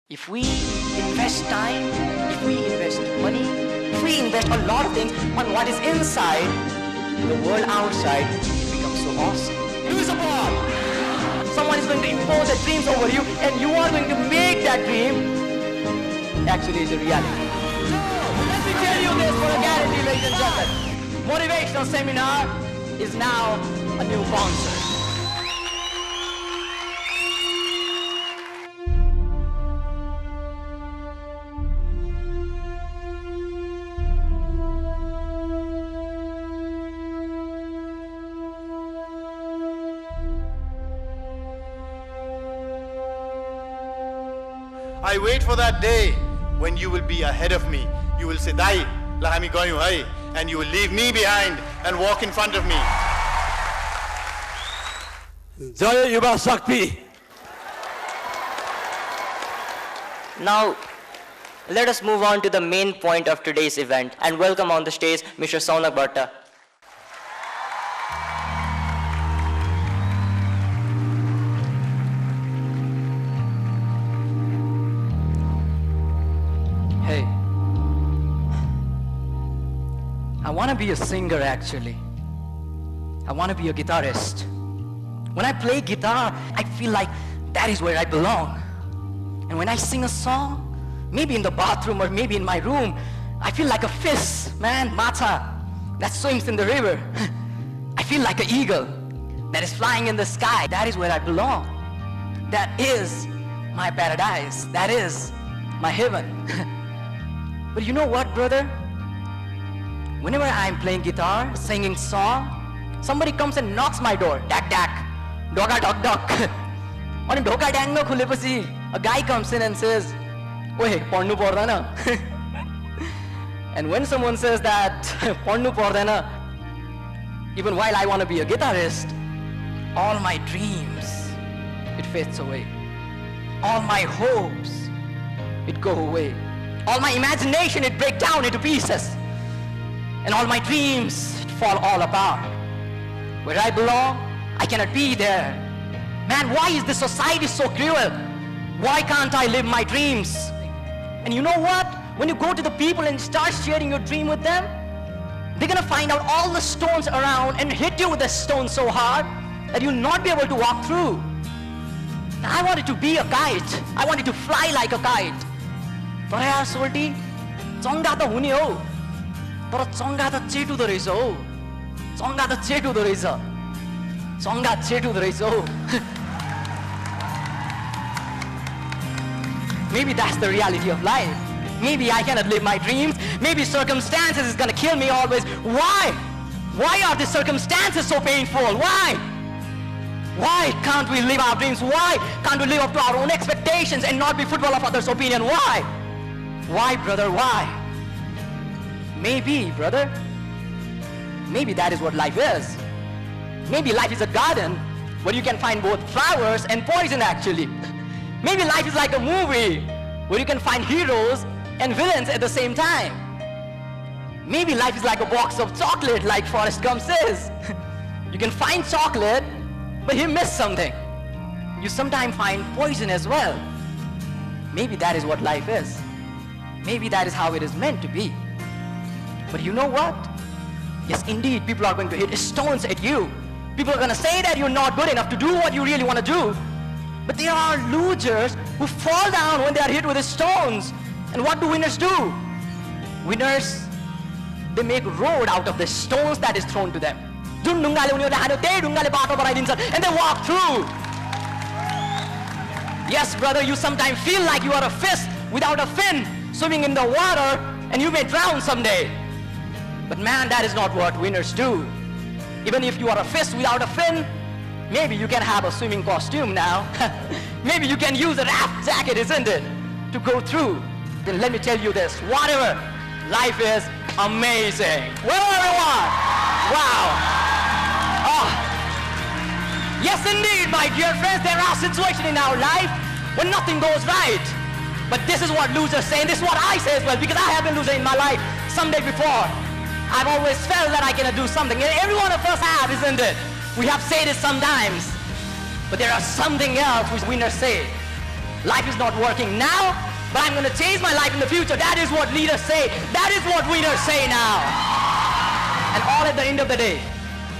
If we invest time, if we invest money, if we invest a lot of things on what is inside, the world outside becomes so awesome. Lose a ball! Someone is going to impose their dreams over you and you are going to make that dream actually is a reality. So, let me tell you this for a guarantee, ladies and gentlemen. Motivational seminar is now a new sponsor. I wait for that day when you will be ahead of me. You will say, Dai, lahami gayu hai, and you will leave me behind and walk in front of me. Jaya Yuva Shakti. Now, let us move on to the main point of today's event and welcome on the stage Mr. Saunak Bhatta. Hey, I want to be a singer actually. I want to be a guitarist. When I play guitar, I feel like that is where I belong. And when I sing a song, maybe in the bathroom or maybe in my room, I feel like a fish, man, mata, that swims in the river. I feel like an eagle that is flying in the sky. That is where I belong. That is my paradise. That is my heaven. But you know what, brother? Whenever I'm playing guitar, singing song, somebody comes and knocks my door. Dak dak, doga dog dog. On doka dang no khulepasi, a guy comes in and says, "Oye, pornu porda na." And when someone says that pornu porda na, even while I want to be a guitarist, all my dreams, it fades away. All my hopes, it go away. All my imagination, it break down into pieces. And all my dreams, it fall all apart. Where I belong, I cannot be there. Man, why is this society so cruel? Why can't I live my dreams? And you know what? When you go to the people and start sharing your dream with them, they're gonna find out all the stones around and hit you with the stone so hard that you'll not be able to walk through. I wanted to be a kite. I wanted to fly like a kite. तर यार सोल्टी चङ्गा त हुने हो तर चङ्गा त चेटुदो रहेछ हो चङ्गा त चेटुदो रहेछ चङ्गा चेटुदो रहेछ हो Maybe that's the reality of life. Maybe I cannot live my dreams. Maybe circumstances is gonna kill me always. Why? Why are the circumstances so painful? Why? Why can't we live our dreams? Why can't we live up to our own expectations and not be football of others' opinion? Why? Why, brother, why? Maybe, brother, maybe that is what life is. Maybe life is a garden where you can find both flowers and poison actually. Maybe life is like a movie where you can find heroes and villains at the same time. Maybe life is like a box of chocolate like Forrest Gump says. You can find chocolate, but you miss something. You sometimes find poison as well. Maybe that is what life is. Maybe that is how it is meant to be. But you know what? Yes, indeed, people are going to hit stones at you. People are going to say that you're not good enough to do what you really want to do. But there are losers who fall down when they are hit with the stones. And what do winners do? Winners, they make road out of the stones that is thrown to them. And they walk through. Yes, brother, you sometimes feel like you are a fish without a fin, swimming in the water, and you may drown someday. But man, that is not what winners do. Even if you are a fish without a fin, maybe you can have a swimming costume now. Maybe you can use a raft jacket, isn't it, to go through. Then let me tell you this, whatever, life is amazing. Well, everyone, wow. Oh. Yes, indeed, my dear friends, there are situations in our life when nothing goes right. But this is what losers say, and this is what I say as well, because I have been a loser in my life someday before. I've always felt that I cannot do something, and every one of us have, isn't it? We have said it sometimes. But there are something else which winners say. Life is not working now, but I'm going to change my life in the future. That is what leaders say. That is what winners say now. And all at the end of the day,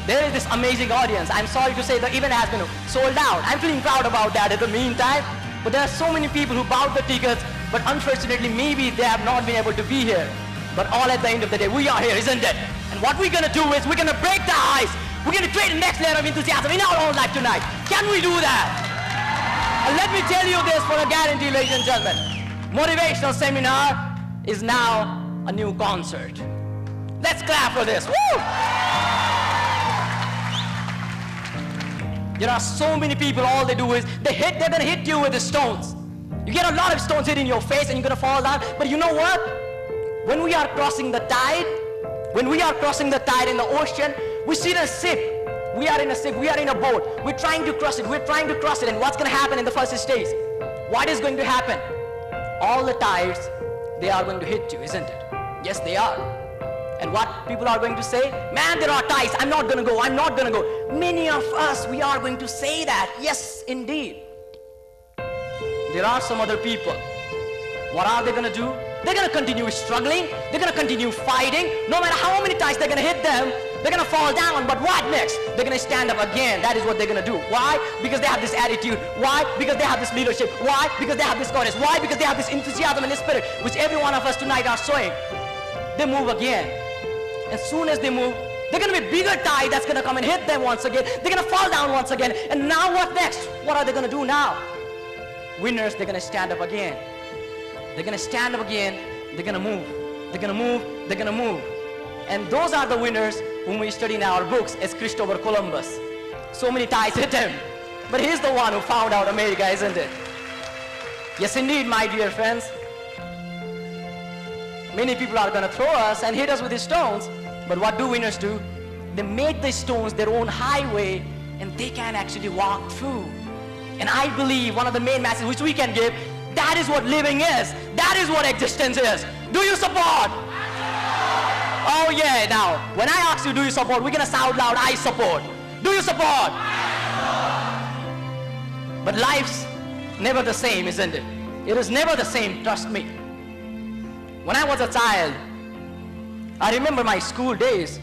there is this amazing audience. I'm sorry to say the event has been sold out. I'm feeling proud about that at the meantime. But there are so many people who bought the tickets, but unfortunately maybe they have not been able to be here. But all at the end of the day, we are here, isn't it? And what we're going to do is we're going to break the ice. We're going to create the next layer of enthusiasm in our own life tonight. Can we do that? And let me tell you this for a guarantee, ladies and gentlemen. Motivational seminar is now a new concert. Let's clap for this. Woo! There are so many people, all they do is they're gonna hit you with the stones. You get a lot of stones hitting your face and you're gonna fall down. But you know what? When we are crossing the tide in the ocean, we see the ship. We are in a ship, we are in a boat. We're trying to cross it, and what's gonna happen in the first stage? What is going to happen? All the tides, they are going to hit you, isn't it? Yes, they are. And what people are going to say? Man, there are tides, I'm not gonna go. Many of us, we are going to say that. Yes, indeed. There are some other people. What are they gonna do? They're gonna continue struggling. They're gonna continue fighting. No matter how many times they're gonna hit them, they're gonna fall down. But what next? They're gonna stand up again. That is what they're gonna do. Why? Because they have this attitude. Why? Because they have this leadership. Why? Because they have this courage. Why? Because they have this enthusiasm and this spirit, which every one of us tonight are showing. They move again. As soon as they move, they're gonna be a bigger tide that's gonna come and hit them once again. They're gonna fall down once again. And now what next? What are they gonna do now? Winners, they're gonna stand up again. They're gonna stand up again. They're gonna move. They're gonna move. They're gonna move. And those are the winners whom we study in our books as Christopher Columbus. So many tides hit him. But he's the one who found out America, isn't it? Yes, indeed, my dear friends. Many people are gonna throw us and hit us with these stones. But what do winners do? They make the stones their own highway and they can actually walk through. And I believe one of the main messages which we can give, that is what living is. That is what existence is. Do you support? Oh yeah, now, when I ask you, do you support, we're gonna shout loud, I support. Do you support? But life's never the same, isn't it? It is never the same, trust me. When I was a child, I remember my school days.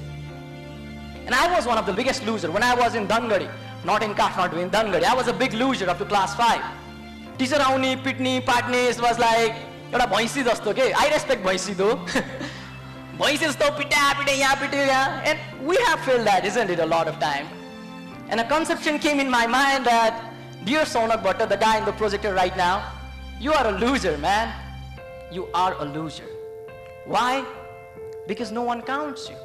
And I was one of the biggest losers when I was in Dangari. Not in Kathmandu, in Dangari. I was a big loser up to class 5. Teacher auni, pitni, patni, it was like, I respect bhaisi though. And we have felt that, isn't it, a lot of time. And a conception came in my mind that, dear Saunak Bhatta, the guy in the projector right now, you are a loser, man. You are a loser. Why? Because no one counts you.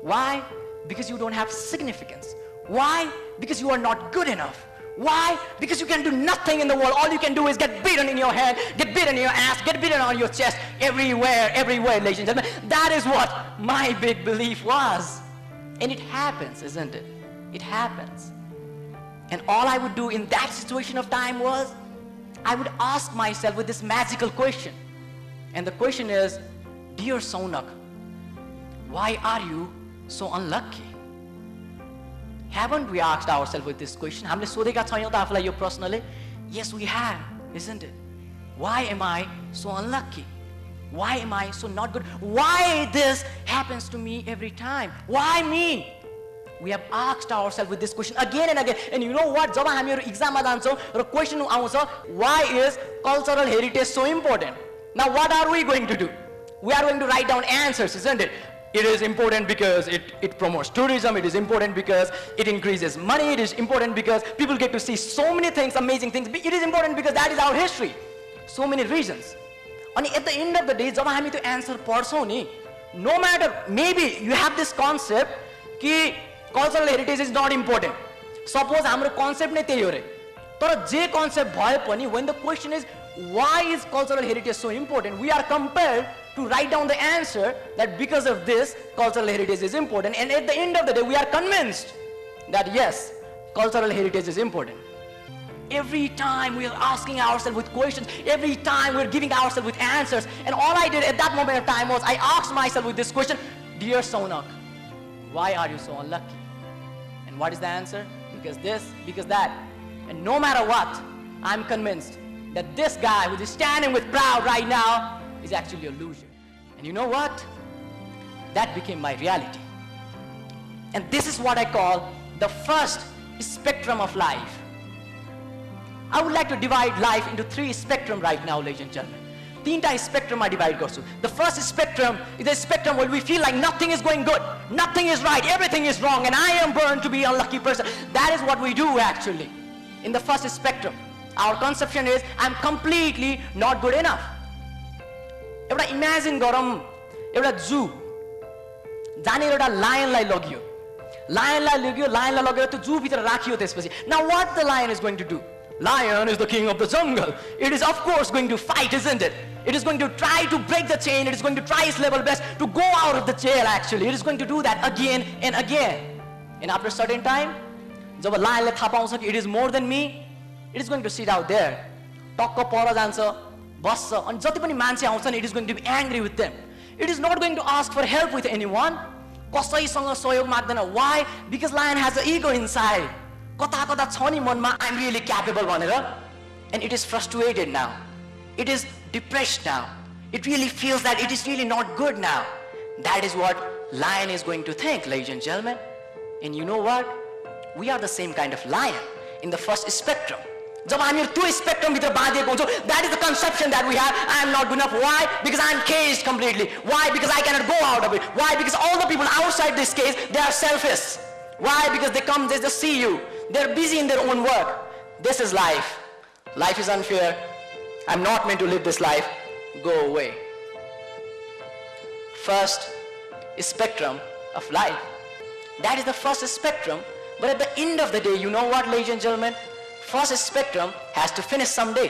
Why? Because you don't have significance. Why? Because you are not good enough. Why? Because you can do nothing in the world. All you can do is get beaten in your head, get beaten in your ass, get beaten on your chest, everywhere, ladies and gentlemen. That is what my big belief was. And it happens, isn't it? It happens. And all I would do in that situation of time was, I would ask myself with this magical question. And the question is, dear Saunak, why are you so unlucky? Haven't we asked ourselves with this question? Yes, we have, isn't it? Why am I so unlucky? Why am I so not good? Why this happens to me every time? Why me? We have asked ourselves with this question again and again. And you know what? Jab hami exam ma janchau ra question aउँछ, why is cultural heritage so important? Now what are we going to do? We are going to write down answers, isn't it? It is important because it promotes tourism. It is important because it increases money. It is important because people get to see so many things, amazing things. It is important because that is our history. So many reasons. And at the end of the day, जब हामी त्यो answer पढ्छौं नि, no matter, maybe you have this concept कि cultural heritage is not important. Suppose हाम्रो concept नै त्यही हो रे. तर जे concept भए पनि, when the question is why is cultural heritage so important, we are compelled to write down the answer that because of this, cultural heritage is important. And at the end of the day, we are convinced that yes, cultural heritage is important. Every time we are asking ourselves with questions, every time we're giving ourselves with answers. And all I did at that moment of time was I asked myself with this question, dear Saunak, why are you so unlucky? And what is the answer? Because this, because that. And no matter what, I'm convinced that this guy who's standing with proud right now is actually a loser. And you know what? That became my reality. And this is what I call the first spectrum of life. I would like to divide life into 3 spectrum right now, ladies and gentlemen. 3 spectrum I divide गर्छु. The first spectrum is the spectrum where we feel like nothing is going good, nothing is right, everything is wrong, and I am born to be an unlucky person. That is what we do actually. In the first spectrum, our conception is I'm completely not good enough. एउटा imagine गरौँ, एउटा zoo जाने एउटा lionलाई लग्यो, lionलाई लगेर त्यो zoo भित्र राखियो त्यसपछि. Now what the lion is going to do? Lion is the king of the jungle. It is of course going to fight, isn't it? It is going to try to break the chain. It is going to try its level best to go out of the jail actually. It is going to do that again and again. And after a certain time, जब lionले थाहा पाउँछ कि it is more than me, it is going to sit out there. टक्क पर जान्छ, बस्छ, अनि जति पनि मान्छे आउँछन्, it is going to be angry with them. It is not going to ask for help with anyone. कसैसँग सहयोग माग्दैन. Why? Because lion has an ego inside. कता कता छ नि मनमा I'm really capable भनेर. And it is frustrated now. It is depressed now. It really feels that it is really not good now. That is what lion is going to think, ladies and gentlemen. And you know what? We are the same kind of lion in the first spectrum. जब हामीहरु त्यो spectrum भित्र बाँधिएको हुन्छौं, that is the conception that we have. I am not good enough. Why? Because I am caged completely. Why? Because I cannot go out of it. Why? Because all the people outside this cage, they are selfish. Why? Because they come, they just see you. They're busy in their own work. This is life. Life is unfair. I'm not meant to live this life. Go away. First spectrum of life. That is the first spectrum. But at the end of the day, you know what, ladies and gentlemen? First spectrum has to finish someday.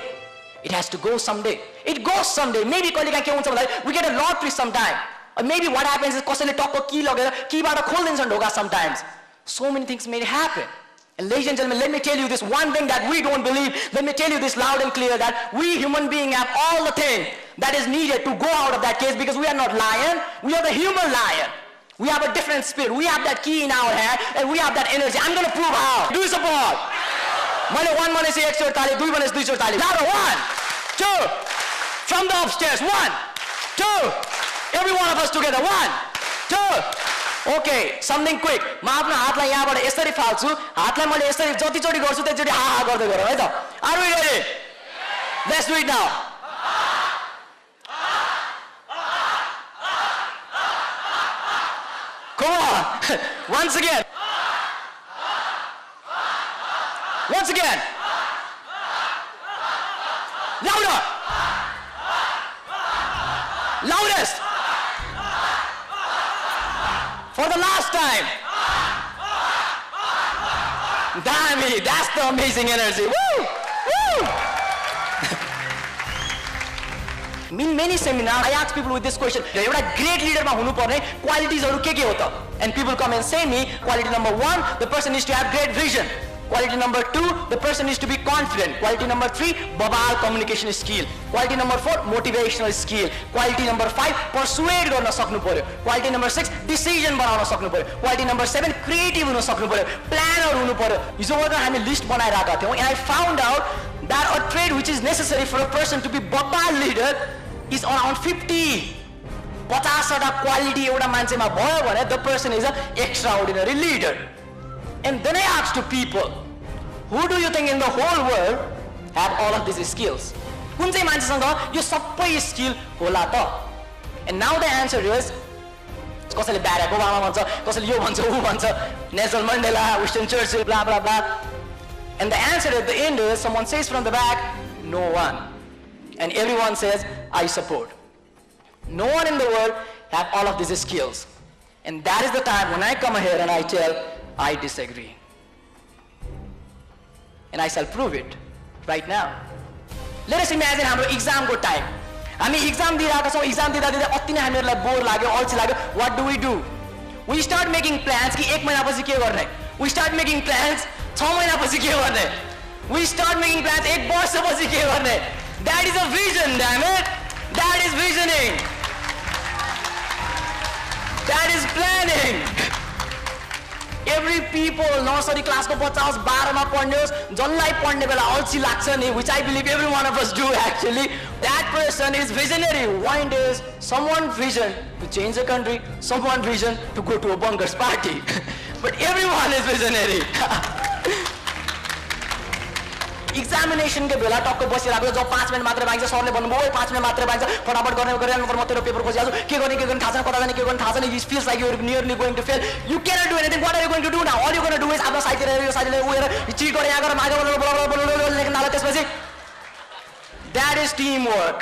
It has to go someday. It goes someday. Maybe we get a lottery sometime. Or maybe what happens is sometimes. So many things may happen. And ladies and gentlemen, let me tell you this one thing that we don't believe. Let me tell you this loud and clear, that we human beings have all the things that is needed to go out of that case, because we are not lion. We are the human lion. We have a different spirit. We have that key in our hand and we have that energy. I'm going to prove how. Do support. One say extra tali, two tali. Louder. 1, 2. From the upstairs. 1, 2. Every one of us together. 1, 2. Okay, something quick. म आफ्नो हातलाई यहाँबाट यसरी फाल्छु. हातलाई मैले यसरी जति चोटी गर्छु त्यसरी हा हा गर्दै गरौँ है त. Are we ready? Let's do it now. Come on. Once again. Once again. Louder. Loudest. For the last time. Damn it, that's the amazing energy. Woo! Woo! In many seminars, I ask people with this question, एउटा great leader मा हुनुपर्ने qualities हरु के हो त? And people come and say me, quality number 1, the person needs to have great vision. Quality number 2, the person needs to be confident. Quality number 3, babal communication skill. Quality number 4, motivational skill. Quality number 5, persuade गर्न सक्नु पर्यो. Quality number 6, decision बनाउन सक्नु पर्यो. Quality number 7, creative हुन सक्नु पर्यो. Planner हुनु पर्यो. हिजो मात्र हामी लिस्ट बनाइराका थियौ, and I found out that a trait which is necessary for a person to be babal leader is around 50. 50 quality एउटा मान्छेमा भयो भने the person is an extraordinary leader. And then I asked to people, who do you think in the whole world have all of these skills? कुन चाहिँ मान्छेसँग यो सबै skill होला त? And now the answer is, कसैले ब्याराक Obama भन्छ, कसैले यो भन्छ, उ भन्छ, Nelson Mandela, Winston Churchill, blah blah blah. And the answer at the end is, someone says from the back, no one. And everyone says, I support. No one in the world have all of these skills. And that is the time when I come here and I tell, I disagree. And I shall prove it right now. Let us imagine हाम्रो exam को time. हामी exam दिइरहेका छौं, exam दिँदा दिँदा अति नै हामीहरुलाई bore लाग्यो, अल्छी लाग्यो. What do? We start making plans कि 1 महिनापछि के गर्ने. We start making plans 6 महिनापछि के गर्ने. We start making plans 1 वर्षपछि के गर्ने. That is a vision, damn it. That is visioning. That is planning. every people nursery class को बच्चा होस् 12 मा पढ्ने होस् जसलाई पढ्ने बेला अल्छी लाग्छ नि, which I believe every one of us do actually, that person is visionary. One day someone vision to change the country, someone vision to go to a bunkers party. But everyone is visionary. Examination के बेला टक्क बसिरहेको जब 5 minute मात्र बाँकी छ, सरले भन्नुभयो 5 minute मात्र बाँकी छ, फटाफट गर्ने नम्बर म तेरो पेपर खोजिहाल्छु, के गर्ने थाहा छैन, कता जाने के गर्ने थाहा छैन, it feels like you are nearly going to fail. You cannot do anything. What are you going to do now? All you going to do is आफ्नो साइडतिर हेरेर यो साइडले उएर चिट गरे यहाँ गएर मागे लेख्न थाल्यो, त्यसपछि that is teamwork.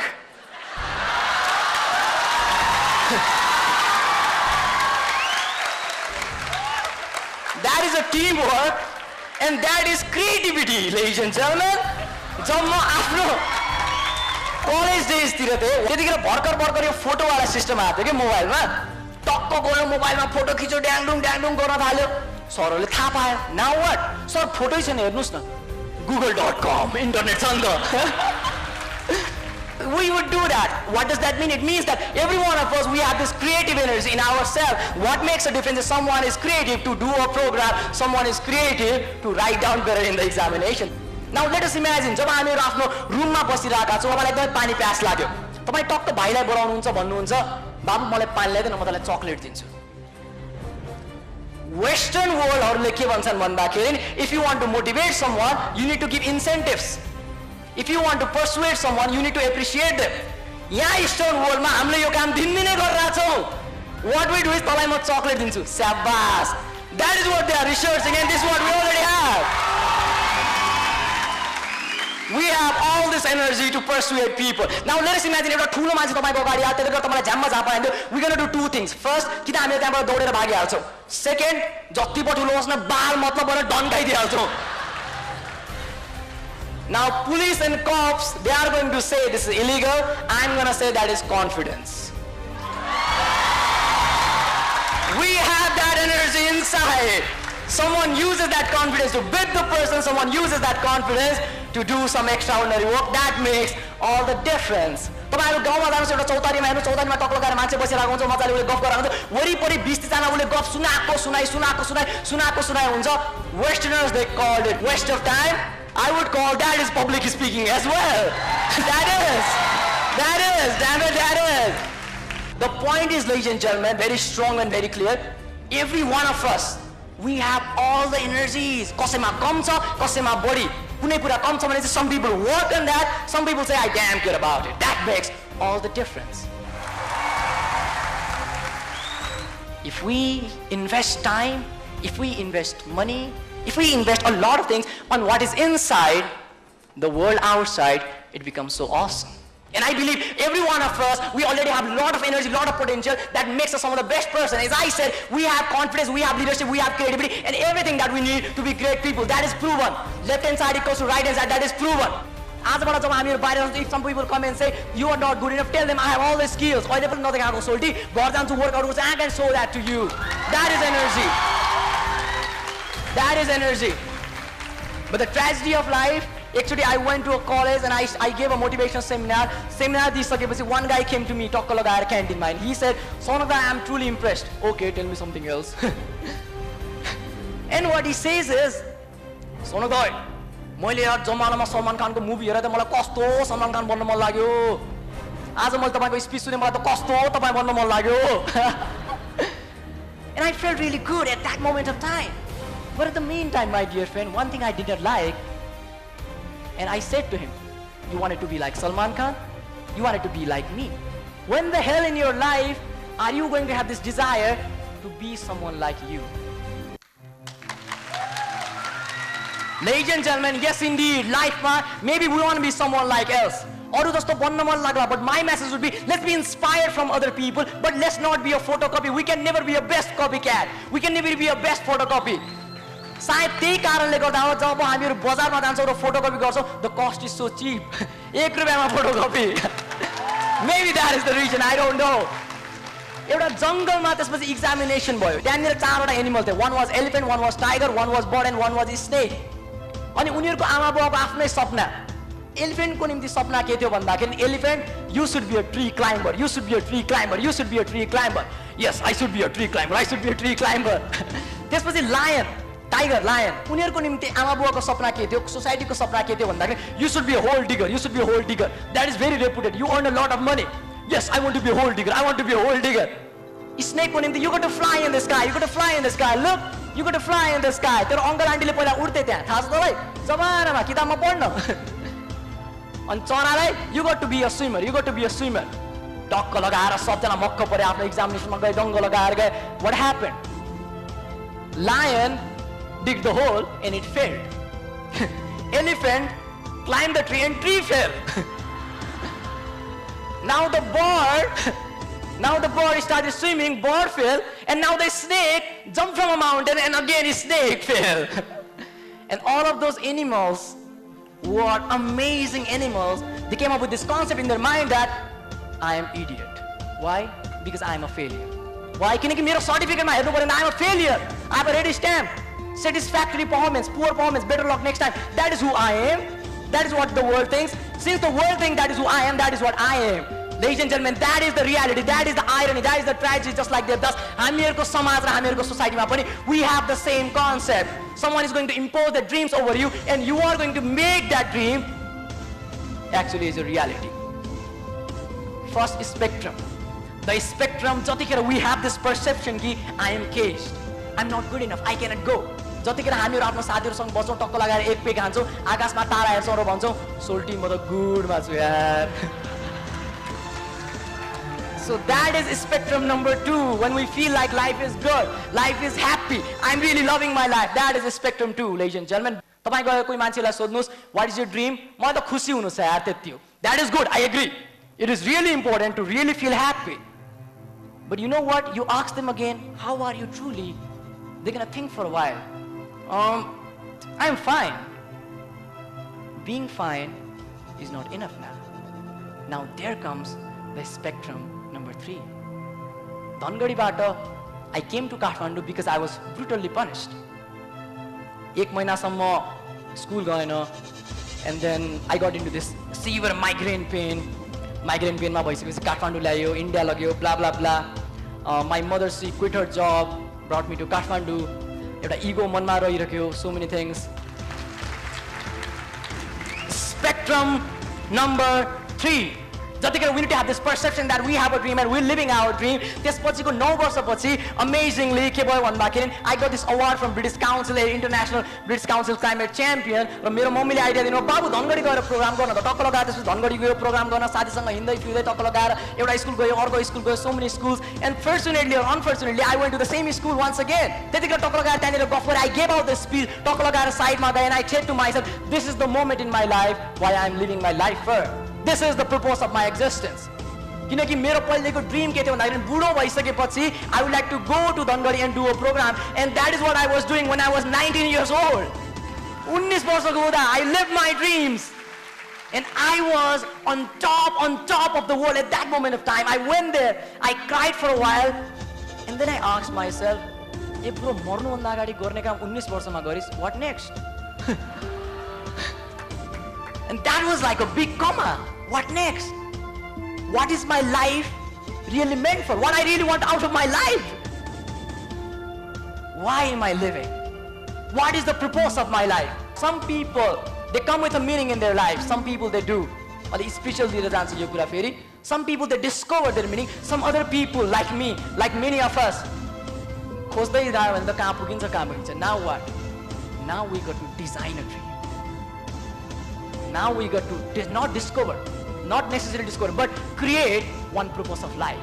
That is a teamwork. And that is creativity, ladies and gentlemen. जब म आफ्नो कलेज डेजतिर थिएँ त्यतिखेर भर्खर यो फोटोवाला सिस्टम आएको थियो कि मोबाइलमा, टक्क गयो मोबाइलमा फोटो खिच्यो, ड्याङडुङ गर्न थाल्यो, सरहरूले थाहा पायो. नाउ वाट, सर फोटै छैन हेर्नुहोस् न, google.com इन्टरनेट छ नि त. We would do that. What does that mean? It means that every one of us, we have this creative energy in ourselves. What makes a difference is someone is creative to do a program, someone is creative to write down better in the examination. Now let us imagine, जब हामीहरु आफ्नो रुममा बसिरहेका छौं, मलाई एकदमै पानी प्यास लाग्यो, तपाई टक्क भाइलाई बोलाउनुहुन्छ, भन्नुहुन्छ बाबु मलाई पानी ल्याइदेन, म तँलाई चकलेट दिन्छु. Western world हरुले के भन्छन् भन्दाखेरि, if you want to motivate someone, you need to give incentives. If you want to persuade someone, you need to appreciate them. यहाँ Eastern world मा हामीले यो काम दिनदिनै गरिरहेका छौं. What we do is तँलाई म चकलेट दिन्छु, शाबास. That is what they are researching, and this is what we already have. We have all this energy to persuade people. Now let us imagine एउटा ठुलो मान्छे तपाईको अगाडि आयो, त्यसले गर्दा तपाईलाई झ्याममा Jhapa हान्दियो. We going to do two things. First, कि त हामीले त्यहाँबाट दौडेर भागिहाल्छौं. Second, जति पो ठुलो होस् न बाल मतलब भनेर डन्काइदिहाल्छौं. Now police and cops, they are going to say this is illegal. I'm going to say that is confidence. We have that energy inside. Someone uses that confidence to beat the person, someone uses that confidence to do some extraordinary work. That makes all the difference. तपाईहरु गाउँमा जानुस्, एउटा चौतारीमा हेर्नु, चौतारीमा टक्क लगाएर मान्छे बसिरहेको हुन्छ, मजाले उले गफ गरिरहेको हुन्छ, वरिपरि 20 जना उले गफ सुनाइ हुन्छ. Westerners, they called it waste of time. I would call that is public speaking as well. That is. The point is, ladies and gentlemen, very strong and very clear. Every one of us, we have all the energies. कसैमा कम छ, कसैमा बढी. कुनै कुरा कम छ भने चाहिँ some people work on that, some people say I damn good about it. That makes all the difference. If we invest time, if we invest money, if we invest a lot of things on what is inside, the world outside, it becomes so awesome. And I believe every one of us, we already have a lot of energy, a lot of potential that makes us some of the best person. As I said, we have confidence, we have leadership, we have creativity, and everything that we need to be great people. That is proven. Left hand side equals to right hand side, that is proven. आजबाट जब हामीहरु बाहिर जान्छौं, if some people come and say you are not good enough, tell them I have all the skills. अहिले पनि नदेखाएको आएको सोल्टी घर जान्छु workout गर्छु, I can show that to you. That is energy. That is energy. But the tragedy of life, actually I went to a college and I gave a motivational seminar. Seminar दिइसकेपछि one guy came to me, टक्क लगाएर canteen मा. He said, "Saunak, I am truly impressed." Okay, tell me something else. And what he says is, "Saunak, मैले यार जमानामा सलमान खानको movie हेरेर त मलाई कस्तो सलमान खान बन्न मन लाग्यो. आज मैले तपाईको स्पिच सुने मलाई त कस्तो तपाई बन्न मन लाग्यो." And I felt really good at that moment of time. But at the meantime, my dear friend, one thing I did not like, and I said to him, "You wanted to be like Salman Khan? You wanted to be like me. When the hell in your life are you going to have this desire to be someone like you?" Ladies and gentlemen, yes indeed, life maybe we want to be someone like else. But my message would be, let's be inspired from other people, but let's not be a photocopy. We can never be a best copycat. We can never be a best photocopy. सायद त्यही कारणले गर्दा हो जब हामीहरु बजारमा जान्छौं र फोटोकपी गर्छौं, the cost is so cheap. 1 रुपैयाँमा photocopy. Maybe that is the reason, I don't know. एउटा जंगलमा त्यसपछि एक्जामिनेसन भयो. त्यहाँनिर 4 वटा एनिमल थिए. One was elephant, one was tiger, one was bird and one was snake. अनि उनीहरुको आमा बुवाको आफ्नै सपना एलिफेन्टको निम्ति सपना के थियो भन्दाखेरि elephant you should be a tree climber, you should be a tree climber, you should be a tree climber, yes I should be a tree climber, I should be a tree climber. त्यसपछि lion, tiger, lion, उनीहरूको निम्ति आमा बुवाको सपना के थियो, सोसाइटीको सपना के थियो भन्दाखेरि you should be a hole digger, you should be a hole digger, that is very reputed, you earn a lot of money, yes I want to be a hole digger, I want to be a hole digger. स्नेकको निम्ति you got to fly in the sky, you got to fly in the sky, look you got to fly in the sky. तर uncle आन्टीले पहिला उड्थे त्यहाँ, थाहा छ तपाईँ जमानामा किताबमा पढ्न। अनि चरालाई you got to be a swimmer, you got to be a swimmer. टक्क लगाएर सबजना मक्क परे, आफ्नो एक्जामिनेसनमा गए, डङ्ग लगाएर गए। What happened? Lion dig the hole and it failed. Elephant climbed the tree and tree fell. Now the bird started swimming, bird fell, and now the snake jumped from a mountain and again snake fell. And all of those animals were amazing animals. They came up with this concept in their mind that I am idiot. Why? Because I am a failure. Why? Because my certificate I am a failure. I have a ready stamp. Satisfactory performance, poor performance, better luck next time. That is who I am. That is what the world thinks. Since the world thinks that is who I am, that is what I am. Ladies and gentlemen, that is the reality, that is the irony, that is the tragedy, just like thus. हामीहरुको समाज र हामीहरुको सोसाइटीमा पनि we have the same concept. Someone is going to impose their dreams over you and you are going to make that dream actually is a reality. First spectrum. The spectrum, जतिखेर we have this perception कि I am caged. I'm not good enough, I cannot go. जतिखेर हामीहरु आफ्नो साथीहरुसँग बस्छौं, टक्क लगाएर एक peg खान्छौं, आकाशमा तारा हेर्छौं र भन्छौं सोल्टी म त गुडमा छु यार। So that is spectrum number 2. When we feel like life is good, life is happy, I'm really loving my life, that is spectrum 2, ladies and gentlemen. तपाई गएर कोही मान्छेलाई सोध्नुस् what is your dream? म त खुसी हुनु छ यार, त्यति हो. That is good, I agree. It is really important to really feel happy. But you know what? You ask them again, how are you truly? They're gonna think for a while. I'm fine. Being fine is not enough now. Now there comes the spectrum number 3. Dhangadiबाट I came to Kathmandu because I was brutally punished. एक महिनासम्म school गएन, and then I got into this severe migraine pain. Migraine pain मा भइसकेपछि काठमाडौँ ल्यायो, India लग्यो, blah blah blah. My mother, she quit her job, brought me to Kathmandu. एउटा ego मनमा रहिरह्यो, so many things. Spectrum number 3. जतिखेर we need to have this perception that we have a dream and we're living our dream. त्यसपछिको 9 वर्षपछि amazingly के भयो भन्दाखेरि I got this award from British Council, International British Council Climate Champion. र मेरो मम्मीले idea दिनु, बाबु धनगढी गएर प्रोग्राम गर्न त, टक्क लगाएर त्यसपछि धनगढी गयो प्रोग्राम गर्न, साथीसँग हिँड्दै फिर्दै टक्क लगाएर एउटा स्कुल गयो, अर्को स्कुल गयो, so many schools, and fortunately or unfortunately I went to the same school once again. त्यतिखेर टक्क लगाएर त्यहाँनिर गफ गरेर I gave out the speech, टक्क लगाएर साइडमा गए, and I said to myself, this is the moment in my life why I am living my life for. This is the purpose of my existence. किनकि मेरो पहिलेको dream के थियो भन्दाखेरि बुढो भइसकेपछि I would like to go to Dhangadi and do a program, and that is what I was doing when I was 19 years old. 19 वर्षको हुँदा I lived my dreams. And I was on top of the world at that moment of time. I went there, I cried for a while, and then I asked myself, ए bro मर्नुभन्दा अगाडि गर्ने काम 19 वर्षमा गरिस्, what next? And that was like a big comma. What next? What is my life really meant for? What I really want out of my life? Why am I living? What is the purpose of my life? Some people, they come with a meaning in their life. Some people they do. Some people they discover their meaning. Some other people like me, like many of us, now what? Now we got to design a dream. Now we got to not discover, not necessarily discover, but create one purpose of life.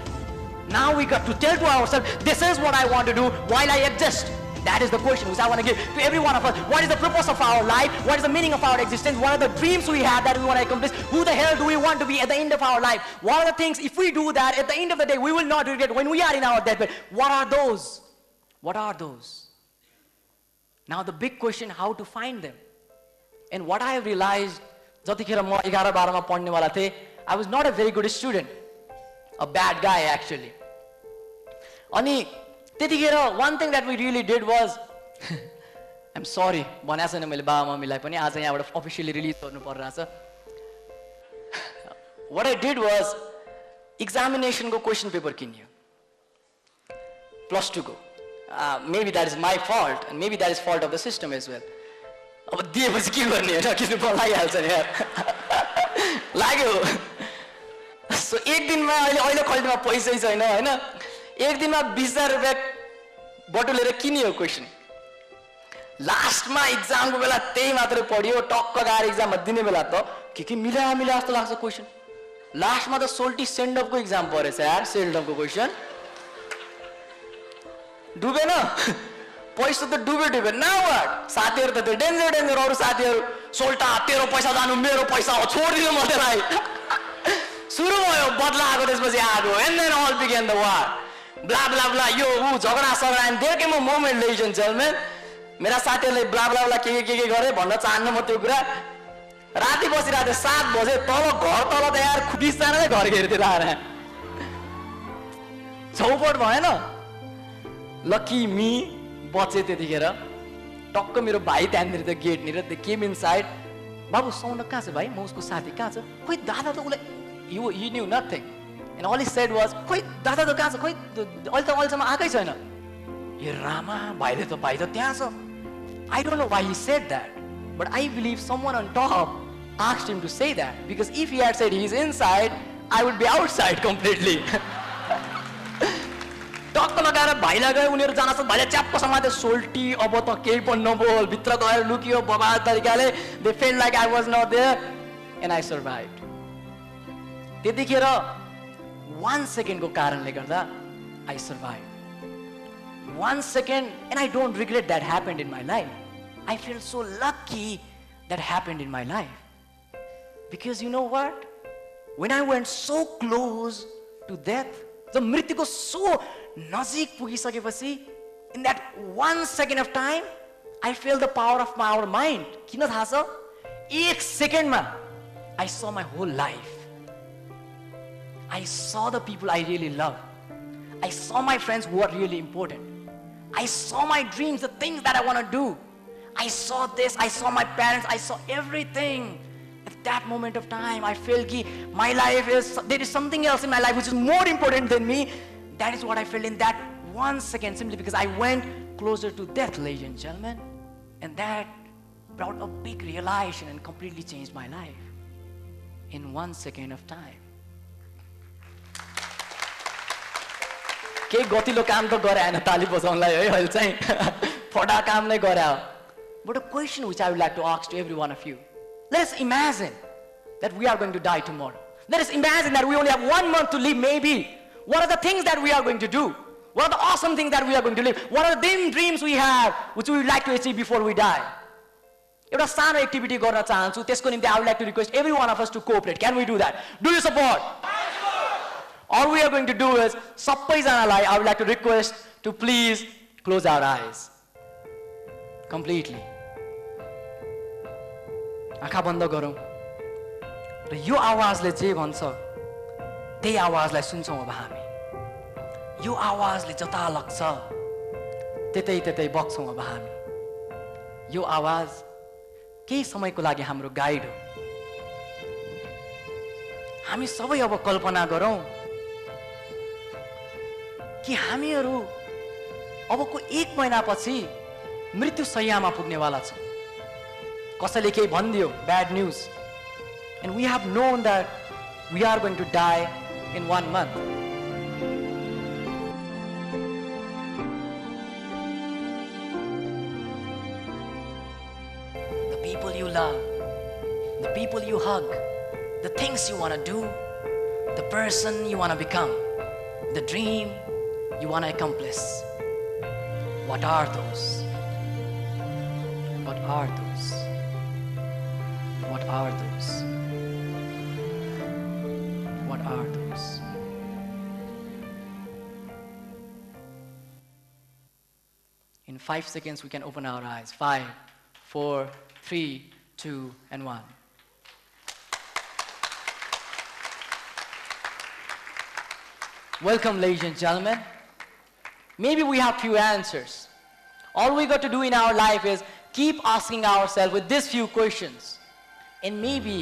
Now we got to tell to ourselves, this is what I want to do while I exist. That is the question which I want to give to every one of us. What is the purpose of our life? What is the meaning of our existence? What are the dreams we have that we want to accomplish? Who the hell do we want to be at the end of our life? What are the things, if we do that, at the end of the day, we will not regret when we are in our deathbed? What are those? What are those? Now the big question, how to find them? And what I have realized, जतिखेर म 11-12 मा पढ्नेवाला थिए, I was not a very good student, a bad guy actually. अनि त्यतिखेर one thing that we really did was, I'm sorry, भनेको छैन मैले बाबा मम्मीलाई पनि, आज यहाँबाट अफिसियली रिलिज गर्नु परिरहेछ. what I did was examination ko question paper kinyo. +2 ko. Maybe that is my fault and maybe that is fault of the system as well. अब दिएपछि के गर्ने हैन किन पो लागिहाल्छ नि यार लाग्यो सो एक दिनमा अहिले कलेजमा पैसै छैन हैन एक दिनमा 20,000 रुपैयाँ बटुलेर किनियो क्वेशन लास्टमा एक्जामको बेला त्यही मात्र पढियो टक्क गाएर एक्जाममा दिने बेला त के मिला जस्तो लाग्छ क्वेशन लास्टमा त सोल्टी सेन्डअपको एक्जाम परेछ यार सेन्डअपको क्वेशन डुबेन पैसा त डुबे नाउ व्हाट साथीहरु त डेन्जर अरु साथीहरु सोल्टा तेरो पैसा जानु मेरो पैसा हो छोड्दिनु म त्यसलाई सुरु भयो बदला आको त्यसपछि आगो and then all began the war blah blah blah यो झगडा सगडा and there came a moment ladies and gentlemen मेरा साथीहरुले ब्ला ब्ला ब्ला के गरे भन्न चाहन्न म त्यो कुरा राति बसिराथे 7 बजे तल घर तल त यार 20 जनाले घर घेरतिर आएर चौपट भएन लकी मी बचे त्यतिखेर टक्क मेरो भाइ त्यहाँनिर त गेट निर द केम इनसाइड बाबु सौनक कहाँ छ भाइ म उसको साथी कहाँ छ खोइ दादा त उलाई he knew nothing and all he said was खोइ दादा त कहाँ छ खोइ अहिलेसम्म आकै छैन ए रामा भाइ त त्यहाँ छ I don't know why he said that but I believe someone on top asked him to say that because if he had said he is inside I would be outside completely टक्क लगाएर भाइलाई गयो उनीहरू जान सक्छ भाइले च्याप्प समाते सोल्टी अब त केही पनि नबोल भित्र गएर लुकियो बबाल तरिकाले they fell like I was not there and I survived त्यतिखेर 1 सेकेन्डको कारणले गर्दा I survived 1 second and I don't regret that happened in my life I feel so lucky that happened in my life because you know what when I went so close to death the मृत्युको so नजिक पुगिसकेपछि in that 1 second of time I felt the power of our mind किन थाहा छ 1 सेकेन्डमा I saw my whole life I saw the people I really love I saw my friends who are really important I saw my dreams the things that I want to do I saw this I saw my parents I saw everything at that moment of time I felt ki my life is there is something else in my life which is more important than me that is what I felt in that 1 second simply because I went closer to death ladies and gentlemen and that brought a big realization and completely changed my life in 1 second of time के गतिलो काम त गरे हैन ताली बजाउनलाई है अहिले चाहिँ फटा काम नै गरे हो but a question which I would like to ask to every one of you let us imagine that we are going to die tomorrow let us imagine that we only have 1 month to live maybe what are the things that we are going to do what are the awesome things that we are going to live what are the dreams we have which we would like to achieve before we die एउटा सानो activity गर्न चाहन्छु त्यसको निम्ति I would like to request every one of us to cooperate can we do that do you support all we are going to do is सबैजनालाई I would like to request to please close our eyes completely आँखा बन्द गरौँ र यो आवाजले जे भन्छ त्यही आवाजलाई सुन्छौँ अब हामी यो आवाजले जता लग्छ त्यतै बग्छौँ अब हामी यो आवाज केही समयको लागि हाम्रो गाइड हो हामी सबै अब कल्पना गरौँ कि हामीहरू अबको 1 महिनापछि मृत्यु शय्यामा पुग्नेवाला छौँ कसैले केही भनिदियो bad news and we have known that we are going to die in 1 month the people you love the people you hug the things you want to do the person you want to become the dream you want to accomplish what are those what are those what are those what are those in 5 seconds we can open our eyes 5 4 3 2 and 1 welcome ladies and gentlemen maybe we have few answers all we got to do in our life is keep asking ourselves with these few questions and maybe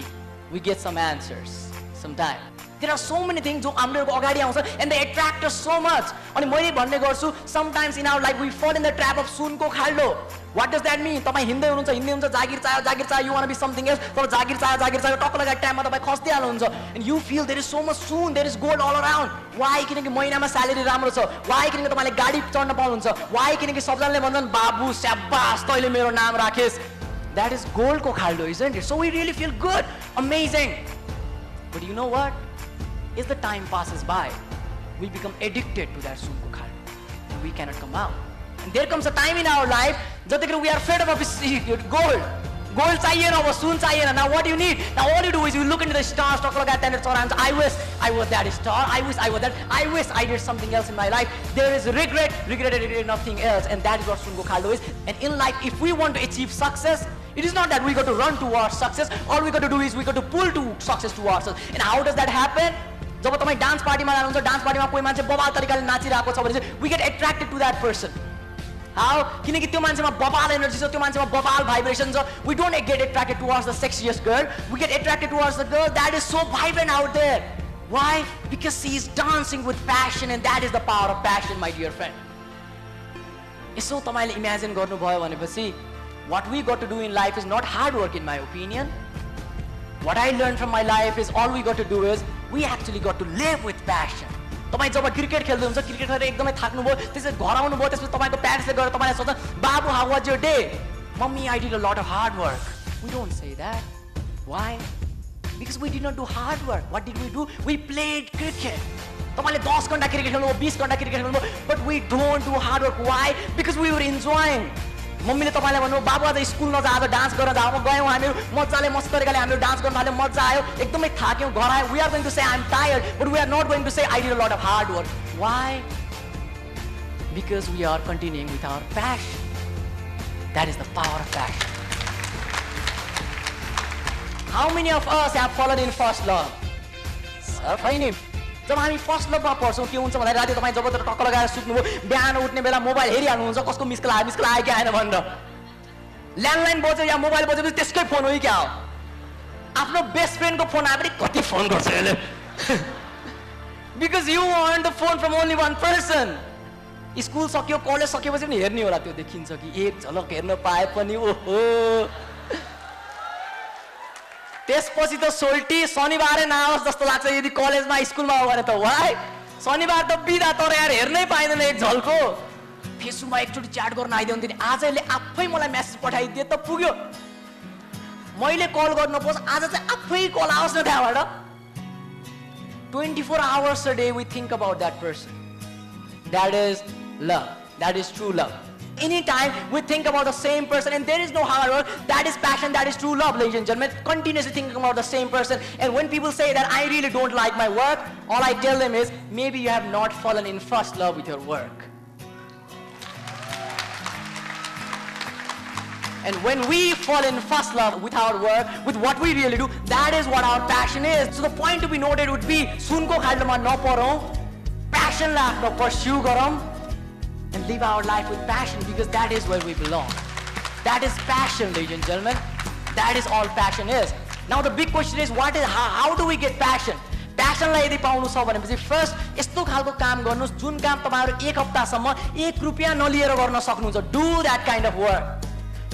we get some answers sometimes. There are so many things जो हामीहरुको अगाडि आउँछ and they attract us so much. अनि मैले भन्ने गर्छु sometimes in our life we fall in the trap of सुनको खाल्डो. What does that mean? तपाई हिँड्दै हुनुहुन्छ जागिर चाह्यो you want to be something else. तर जागिर चाह्यो टक्क लगाएर टाइममा तपाई खस्दै हाल्नुहुन्छ and you feel there is so much soon, there is gold all around. Why? किनकि महिनामा स्यालेरी राम्रो छ. Why? किनकि तपाईले गाडी चढ्न पाउनुहुन्छ. Why? किनकि सबजनाले भन्छन् बाबु स्याबास तैले मेरो नाम राखेस. That is gold को खाल्डो, isn't it? So we really feel good, amazing. But you know what? As the time passes by, we become addicted to that sunko khaldo and we cannot come out. And there comes a time in our life that we are fed up of gold. Gold chahiye na, sun chahiye na. Now what do you need? Now all you do is you look into the stars, talk like that, and I wish I was that star. I wish I was that. I wish I did something else in my life. There is regret, nothing else, and that is what sunko khaldo is. And in life, if we want to achieve success, it is not that we got to run towards success. All we got to do is we got to pull to success towards us. And how does that happen? जब तपाईं dance पार्टीमा जानुहुन्छ dance पार्टीमा कोही मान्छे बबाल तरिकाले नाचिरहेको छ भने we get attracted to that person. How? किनकि त्यो मान्छेमा बबाल एनर्जी छ, त्यो मान्छेमा बबाल भाइब्रेसन छ. We don't get attracted towards the sexiest girl. We get attracted towards the girl that is so vibrant out there. Why? Because she is dancing with passion, and that is the power of passion, my dear friend. यसो तपाईले imagine गर्नुभयो भनेपछि what we got to do in life is not hard work, in my opinion. What I learned from my life is all we got to do is we actually got to live with passion. तपाईं जब cricket खेल्दै हुन्छ cricket खेलेर एकदमै थाक्नु भयो त्यसपछि घर आउनु भयो त्यसपछि तपाईको प्यारेन्ट्सले गएर तपाईलाई सोध्छ बाबु how was your day? Mummy I did a lot of hard work. We don't say that. Why? Because we did not do hard work. What did we do? We played cricket. तपाईले 10 घण्टा cricket खेल्नु भयो 20 घण्टा cricket खेल्नु भयो but we don't do hard work. Why? Because we were enjoying. मम्मीले तपाईलाई भन्नु बाबु आज स्कुल नजा आज डान्स गर्न जाऊ. म गयौं हामीहरु मज्जाले मस्त तरिकाले हामीहरु डान्स गर्न थाल्यौं मज्जा आयो एकदमै थाक्यौं घर आयो. We are going to say I'm tired but we are not going to say I did a lot of hard work. Why? Because we are continuing with our passion. That is the power of passion. How many of us have fallen in first love? Sir, जब हामी first लभमा पर्छौं के हुन्छ भन्दा राति तपाई जबतर टक्क लगाएर सुत्नुभयो बिहान उठ्ने बेला मोबाइल हेरिहाल्नुहुन्छ कसको मिस्कल आयो कि आएन भनेर. ल्यान्डलाइन बज्यो या मोबाइल बज्यो त्यसकै फोन हो कि क्या हो? आफ्नो बेस्ट फ्रेन्डको फोन आए पनि कति फोन गर्छ यसले? Because you want the phone from only one person. School सक्यो कलेज सकेपछि पनि हेर्ने होला त्यो देखिन्छ कि एक झलक हेर्न पाए पनि ओहो. त्यसपछि त सोल्टी शनिबारै नआओस् जस्तो लाग्छ यदि कलेजमा स्कुलमा हो भने त. वाइ शनिबार त बिदा तर यार हेर्नै पाइँदैन एक झल्को. फेसबुकमा एकचोटि च्याट गर्न आइदियो भने आजले आफै मलाई मेसेज पठाइदिए त पुग्यो. मैले कल गर्न पर्छ आज चाहिँ आफै कल आओस् न त्यहाँबाट. 24 hours a day we think about that person. That is love. That is true love. Anytime we think about the same person and there is no hard work, that is passion, that is true love, ladies and gentlemen. Continuously thinking about the same person. And when people say that I really don't like my work, all I tell them is maybe you have not fallen in first love with your work. And when we fall in first love with our work, with what we really do, that is what our passion is. So the point to be noted would be sunko khaldoma naparau, passion la afno pursue garam, and live our life with passion because that is where we belong. That is passion, ladies and gentlemen. That is all passion is. Now the big question is how do we get passion? Passion लाई यदि पाउनु छ भनेपछि first यस्तो खालको काम गर्नुस् जुन काम तपाईहरु एक हप्तासम्म 1 रुपैयाँ नलिएर गर्न सक्नुहुन्छ. Do that kind of work.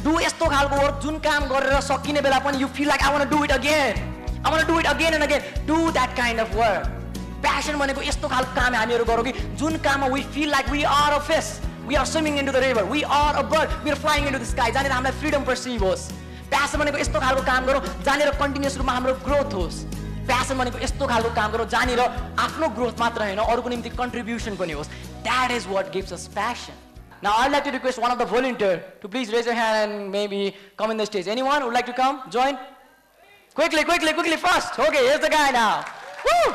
Do यस्तो खालको वर्क जुन काम गरेर सकिने बेला पनि you feel like I want to do it again. I want to do it again and again. Do that kind of work. Passion भनेको यस्तो खालको काम हामीहरु गरौँ कि जुन काममा we feel like we are a fish. We are swimming into the river. We are a bird. We are flying into the sky. जानेर हामीलाई freedom perceive होस्. Passion भनेको यस्तो खालको काम गरौँ जानेर कन्टिन्युअस रूपमा हाम्रो ग्रोथ होस्. Passion भनेको यस्तो खालको काम गरौँ जानेर आफ्नो ग्रोथ मात्र हैन अरूको निम्ति कन्ट्रिब्युसन पनि होस्. That is what gives us passion. Now I'd like to request one of the volunteers to please raise your hand and maybe come in the stage. Anyone would like to come join? Quickly first. Okay, here's the guy now. Woo!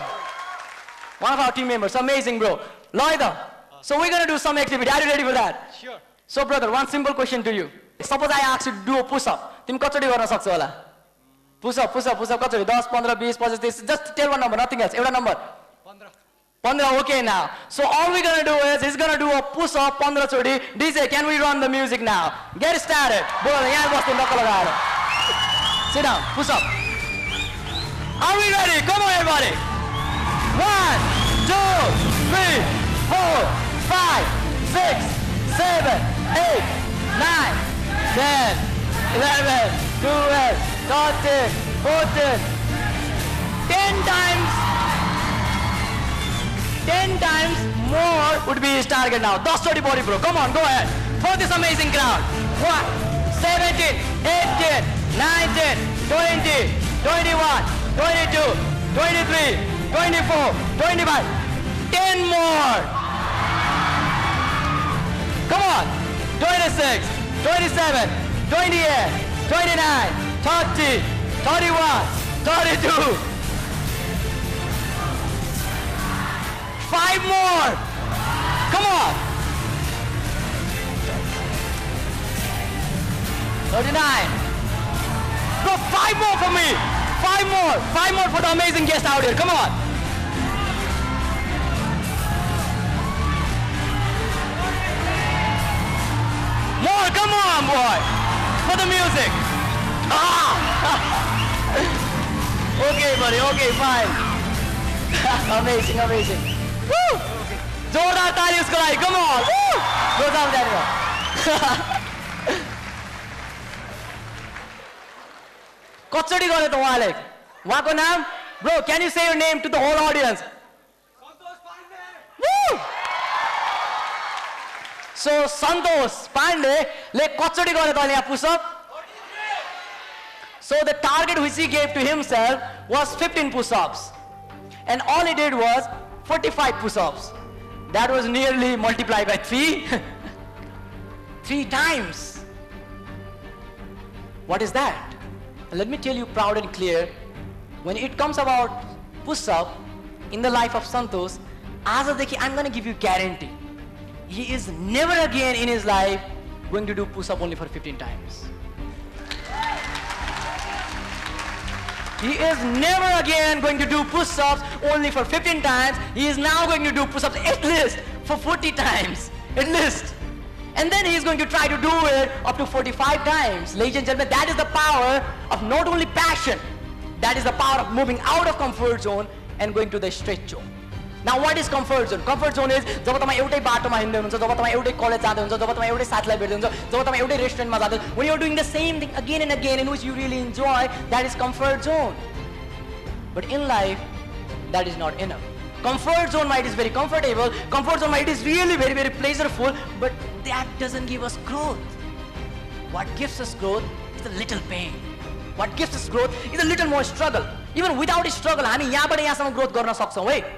One of our team members. Amazing, bro. Loida. So we're going to do some activity. Are you ready for that? Sure. So brother, one simple question to you. Suppose I ask you to do a push-up. Tim kachori गर्न सक्छौ होला? Push-up kachori 10, 15, 20, 25, just tell one number, nothing else. एउटा number. 15, okay now. So all we're gonna do is he's gonna do a push-up 15 choti. DJ, can we run the music now? Get started. Bola यहाँ बस्नु ढक्क लगाएर. Sit down, push-up. Are we ready? Come on everybody. 4, 5, 6, 7, 8, 9, 10, 11, 12, 13, 14. 10 times more would be his target now. 10 choti body bro. Come on, go ahead. For this amazing crowd. 1, 17, 18, 19, 20, 21, 22, 23, 24, 25. 10 more. Come on. 26, 27, 28, 29, 30, 31, 32. 5 more. Come on. 39. Bro, 5 more for me. 5 more. 5 more for the amazing guest out here. Come on. More. Come on, boy. For the music. Ah. Okay, buddy. Okay, fine. Amazing, amazing. Woo! जोरदार ताली उसको लागि. Come on. Woo! Go down there. Kachori गरे त उहाँले. उहाँको नाम? Bro, can you say your name to the whole audience? Woo! So Santosh Pandey le kachori गरे त यहाँ push up. So the target which he gave to himself was 15 push-ups. And all he did was 45 push-ups. That was nearly multiplied by 3. 3 times. What is that? Let me tell you proud and clear, when it comes about push-up in the life of Santosh, Azadeki, I'm going to give you guarantee. He is never again in his life going to do push-up only for 15 times. He is never again going to do push-ups only for 15 times. He is now going to do push-ups at least for 40 times. At least. And then he is going to try to do it up to 45 times. Ladies and gentlemen, that is the power of not only passion, that is the power of moving out of comfort zone and going to the stretch zone. Now what is comfort zone? Comfort zone is जब तपाईं एउटै बाटोमा हिँड्दै हुनुहुन्छ, जब तपाईं एउटै college जाँदै हुनुहुन्छ, जब तपाईं एउटै साथीलाई भेट्दै हुनुहुन्छ, जब तपाईं एउटै रेस्टुरेन्टमा जाँदै हुनुहुन्छ, when you are doing the same thing again and again in which you really enjoy, that is comfort zone. But in life, that is not enough. Comfort zone might is very comfortable, comfort zone might is really very, very pleasureful, but that doesn't give us growth. What gives us growth is a little pain. What gives us growth is a little more struggle. Even without a struggle, हामी यहाँबाट यहाँसम्म growth गर्न सक्छौं है.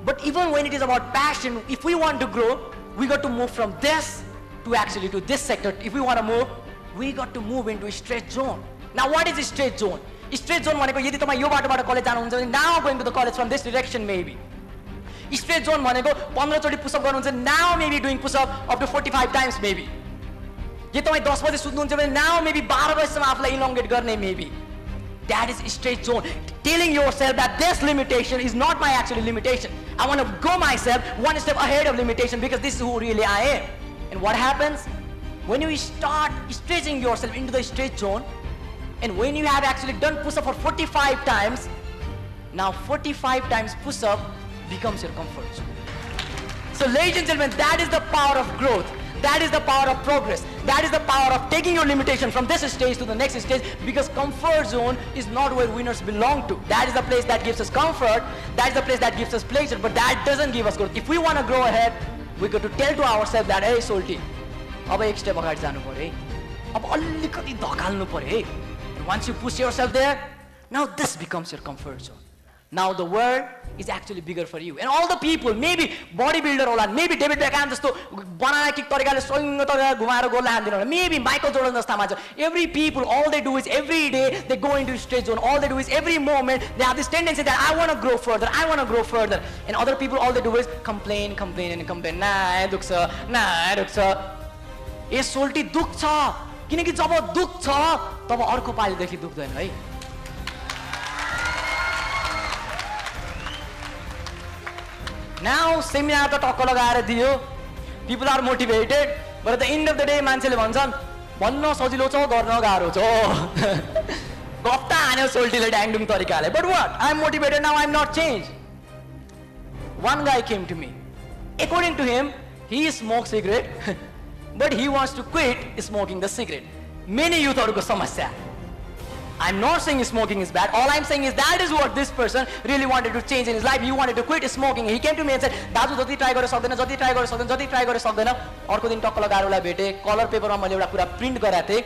But even when it is about passion, if we want to grow, we got to move from this to actually to this sector. If we want to move, we got to move into a stretch zone. Now what is a stretch zone? Stretch zone भनेको यदि तपाई यो बाटोबाट college जानुहुन्छ भने now going to the college from this direction maybe. Stretch zone भनेको 15 चोटी push up गर्नुहुन्छ, now maybe doing push up up to 45 times maybe. यदि तपाई 10 बजे सुत्नुहुन्छ भने now maybe 12 बजेसम्म आफुलाई elongate गर्ने maybe. That is stretch zone. Telling yourself that this limitation is not my actual limitation. I want to go myself one step ahead of limitation because this is who really I am. And what happens? When you start stretching yourself into the stretch zone, and when you have actually done push-up for 45 times, now 45 times push-up becomes your comfort zone. So ladies and gentlemen, that is the power of growth. That is the power of progress. That is the power of taking your limitation from this stage to the next stage, because comfort zone is not where winners belong to. That is the place that gives us comfort. That is the place that gives us pleasure, but that doesn't give us growth. If we want to grow ahead, we got to tell to ourselves that, hey, Solti, अब एक step अगाडि जानु पर्यो है. अब अलिकति धकाल्नु पर्यो है. Once you push yourself there, now this becomes your comfort zone. Now the world is actually bigger for you. And all the people, maybe bodybuilder होला, maybe David Beckham जस्तो बनाना किक तरिकाले swing तरिकाले घुमाएर गोल हान्दिन होला, maybe Michael Jordan जस्ता मान्छे. Every people, all they do is every day they go into stretch zone. All they do is every moment they have this tendency that I want to grow further, I want to grow further. And other people, all they do is complain, complain and complain. Nah, दुख्छ, nah, दुख्छ. ए सोल्टी दुख्छ, किनकि जब दुख्छ तब अर्को पालिदेखि दुख्दैन है. Now seminar त टक्क लगाएर दियो, people are motivated, but at the end of the day मान्छेले भन्छन् भन्न सजिलो छ गर्न गाह्रो छ. गफ्ता हान्यो सोल्टीले ड्याङडुङ तरिकाले. But what? I am motivated now, I am not changed. One guy came to me According to him, he smokes cigarette, but he wants to quit smoking the cigarette. Many youth haruko samasya. I'm not saying smoking is bad. All I'm saying is that is what this person really wanted to change in his life. He wanted to quit smoking. He came to me and said, "Daju jati try gare सक्दैन, जति try गरे सक्दैन, जति try गरे सक्दैन." अर्को दिन टक्क लगाएर उलाई भेटे, कलर पेपरमा मैले एउटा कुरा प्रिन्ट गराएको थिएँ.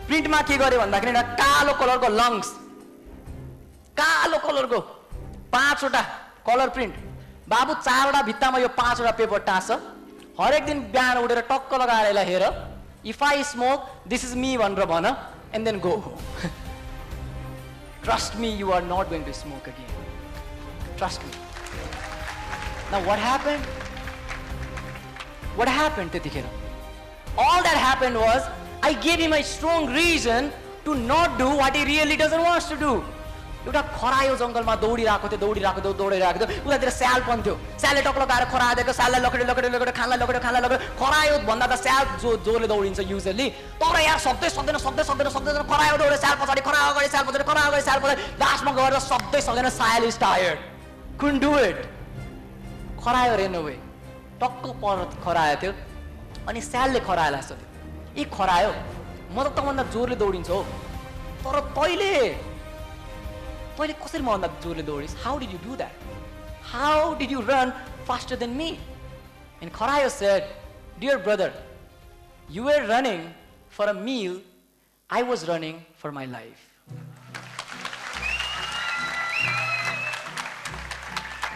प्रिन्टमा के गरे भन्दाखेरि एउटा कालो कलरको लङ्स, कालो कलरको 5 वटा कलर प्रिन्ट. बाबु 4 वटा भित्तामा यो 5 वटा पेपर टाँछ. हरेक दिन बिहान उठेर टक्क लगाएर यसलाई हेर, "If I smoke, this is me" भनेर भन, and then go home. Trust me, you are not going to smoke again. Trust me. Now what happened? What happened, Titikera? All that happened was, I gave him a strong reason to not do what he really doesn't want to do. एउटा खरायो जङ्गलमा दौडिरहेको थियो, उतातिर स्याल पन्थ्यो. स्यालले टक्क लगाएर खराइदिएको, स्याललाई लखेटे खानलाई लखेटे खरायो भन्दा त स्याल जोरले दौडिन्छ usually. तर यार सक्दै खरायो दौडे, स्याल पछाडि खरायो अगाडि, स्याल पछाडि लास्टमा गएर सक्दै सक्दैन, स्याल is tired, couldn't do it. खरायो ran away. टक्क पर खरायो थियो अनि स्यालले खरायोलाई सोध्यो, "ए खरायो, म त तँभन्दा जोरले दौडिन्छ हो, तर तैँले कसरी मभन्दा जोरले दौडिस्? How did you do that? How did you run faster than me?" And Kharayo said, "Dear brother, you were running for a meal, I was running for my life."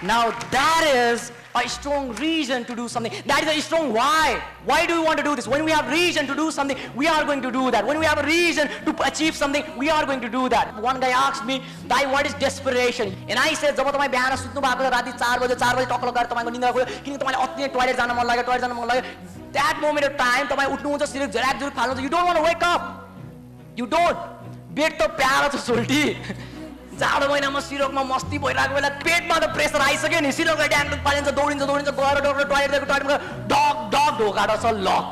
Now that is a strong reason to do something. That is a strong why. Why do we want to do this? When we have reason to do something, we are going to do that. When we have a reason to achieve something, we are going to do that. One guy asked me, "Dai, what is desperation?" And I said, जब तपाईं बिहान सुत्नु भएको राति 4 बजे टक्क लगाएर तपाईको निद्रा गयो, किन तपाईलाई अति टोयलेट जान मन लाग्यो, that moment of time तपाईं उठ्नुहुन्छ, सिरिक झराक फाल्नुहुन्छ, you don't want to wake up. You don't. Bed त प्यारो छ सोल्टी. जाडो महिनामा सिरोकमा मस्ती भइरहेको बेला पेटमा त प्रेसर आइसक्यो नि, सिरोकलाई ड्याङ पालिन्छ, दौडिन्छ गएर डक्टर टोयलेट ढोका छ, लक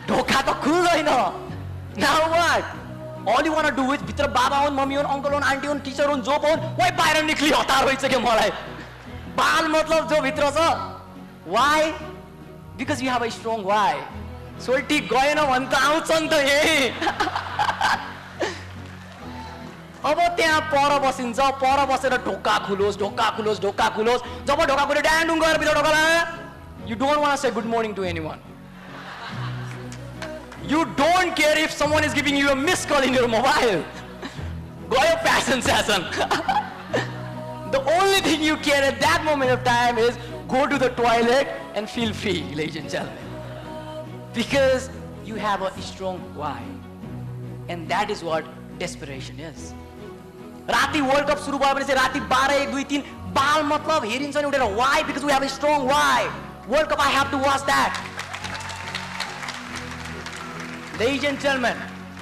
ढोका त खुल्दैन. Now what? All you want to do is भित्र बाबा हुन्, मम्मी हुन्, अङ्कल हुन्, आन्टी हुन्, टिचर हुन्, जो हुन्, वही बाहिर निक्ली हतार भइसक्यो मलाई. बाल मतलब जो भित्र छ. Why? Because you have a strong why. सोल्टी गएन भने त आउँछ नि त यही. अब त्यहाँ पर बसिन्छ, पर बसेर ढोका खुलोस्, जब ढोका खुल्यो ड्यान्डुङ गएर भित्र ढोका लाग्यो. You don't want to say good morning to anyone. You don't care if someone is giving you a missed call in your mobile. गयो प्यासन स्यासन. The only thing you care at that moment of time is go to the toilet and feel free, ladies and gentlemen. Because you have a strong why. And that is what desperation is. राति world cup सुरु भयो भने चाहिँ राति 12, 1, 2, 3 बाल मतलब हेरिन्छ नि उठेर. Why? Because we have a strong why. World Cup, I have to watch that. Ladies and gentlemen,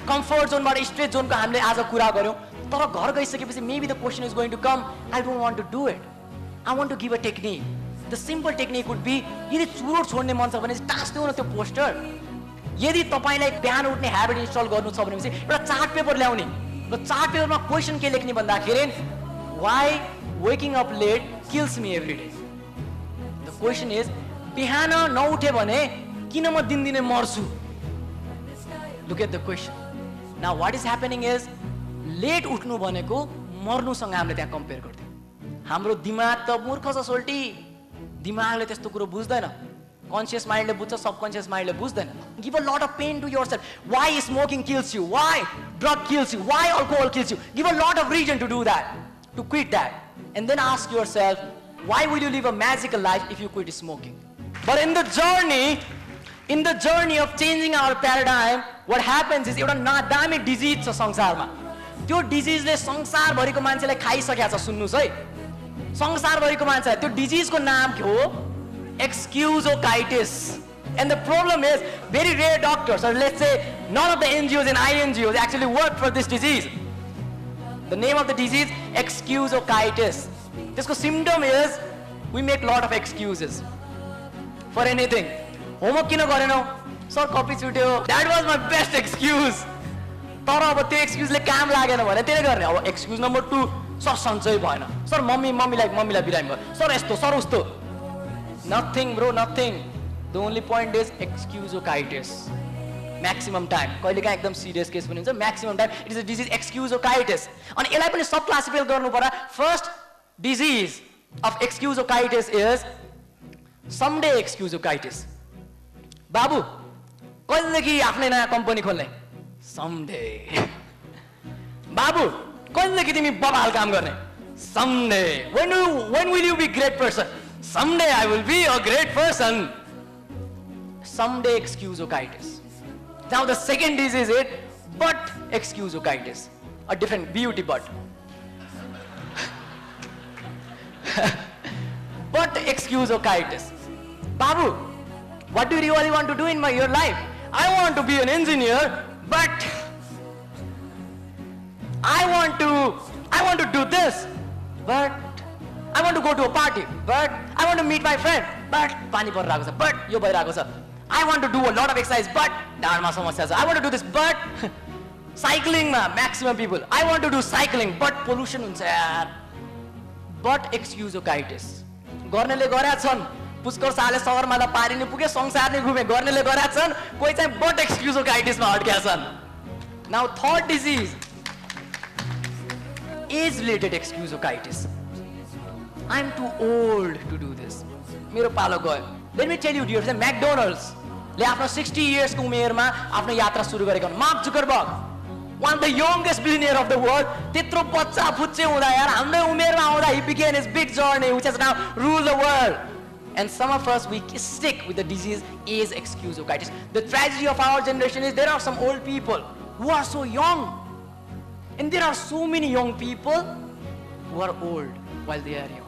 comfort zone बाट stress zone को हामीले आज कुरा गर्यौं. तर घर गइसकेपछि maybe the question is going to come, I don't want to do it. I want to give a technique. The simple technique would be, यदि चुरोट छोड्ने मन छ भने टाँस्दिउ न त्यो पोस्टर. यदि तपाईलाई बिहान उठ्ने ह्याबिट इन्स्टल गर्नु छ भने एउटा चार्ट पेपर ल्याउने. र चार्ट पेपरमा क्वेशन के लेख्ने भन्दाखेरि, why waking up late kills me every day. The question is, बिहान नउठे भने किन म दिनदिनै मर्छु? Look at the question. Now what is happening is, late उठ्नु भनेको मर्नुसँग हामीले त्यहाँ कम्पेयर गर्छौं. हाम्रो दिमाग त मूर्ख छ सोल्टी. दिमागले त्यस्तो कुरो बुझ्दैन. Conscious mind le बुझ्छ, subconscious mind le बुझ्दैन. Give a lot of pain to yourself. Why smoking kills you? Why drug kills you? Why alcohol kills you? Give a lot of reason to do that, to quit that. And then ask yourself, why will you live a magical life if you quit smoking? But in the journey of changing our paradigm, what happens is एउटा नादामी disease छ संसारमा. त्यो disease ले संसार भरिको मान्छेलाई खाइसकेको छ. सुन्नुस् है, संसार भरिको मान्छे, त्यो disease को नाम के हो? Excusocytis. And the problem is, very rare doctors, or let's say none of the NGOs and INGOs actually work for this disease. The name of the disease, excusocytis. This symptom is, we make lot of excuses for anything. Homework kina gareno? Sir, copy chutyo. That was my best excuse. तर अब त्यो एक्सक्युजले काम लागेन भने त्यसले गर्ने. अब excuse number 2, sir सन्चै भएन. सर मम्मीलाई बिरामी भयो. सर यस्तो, सर उस्तो. Nothing, bro, nothing. The only point is excusokitis. Maximum time. कहिलेकाहीँ एकदम serious case पनि हुन्छ. Maximum time. It is a disease excusokitis. अनि यसलाई पनि सब classify गर्नु पर्दा first disease of excusokitis is someday excusokitis. बाबु कहिलेदेखि आफ्नै नयाँ कम्पनी खोल्ने? Someday. बाबु कहिलेदेखि तिमी बबाल काम गर्ने? Someday. When will you be great person? Someday I will be a great person. Someday excusokitis. Now the second disease is butt excusokitis. A different beauty butt. Butt excusokitis. Babu, what do you really want to do in your life? I want to be an engineer, but I want to do this, but I want to go to a party, but I want to meet my friend, but pani pariraeko cha, but yo bhayirako cha. I want to do a lot of exercise, but dharma samasya cha. I want to do this, but cycling ma maximum people. I want to do cycling, but pollution huncha yaar. But excusokitis. गर्नेले गरेका छन्. पुष्कर शाहले सगरमाथा पारिने पुगे, संसारले घुमे. गर्नेले गरेका छन्, कोही चाहिँ but excusokitis मा अड्केका छन्. Now third disease, age-related excusokitis. I'm too old to do this. मेरो पालो गयो. Let me tell you, dear friends, McDonald's ले आफ्नो 60 years को उमेरमा आफ्नो यात्रा सुरु गरेका हुन्. Mark Zuckerberg, one of the youngest billionaire of the world, त्यत्रो बच्चा फुच्चे हुँदा यार हाम्रो उमेरमा आउँदा he began his big journey which has now ruled the world. And some of us, we stick with the disease is excusokitis. The tragedy of our generation is there are some old people who are so young, and there are so many young people who are old while they are young.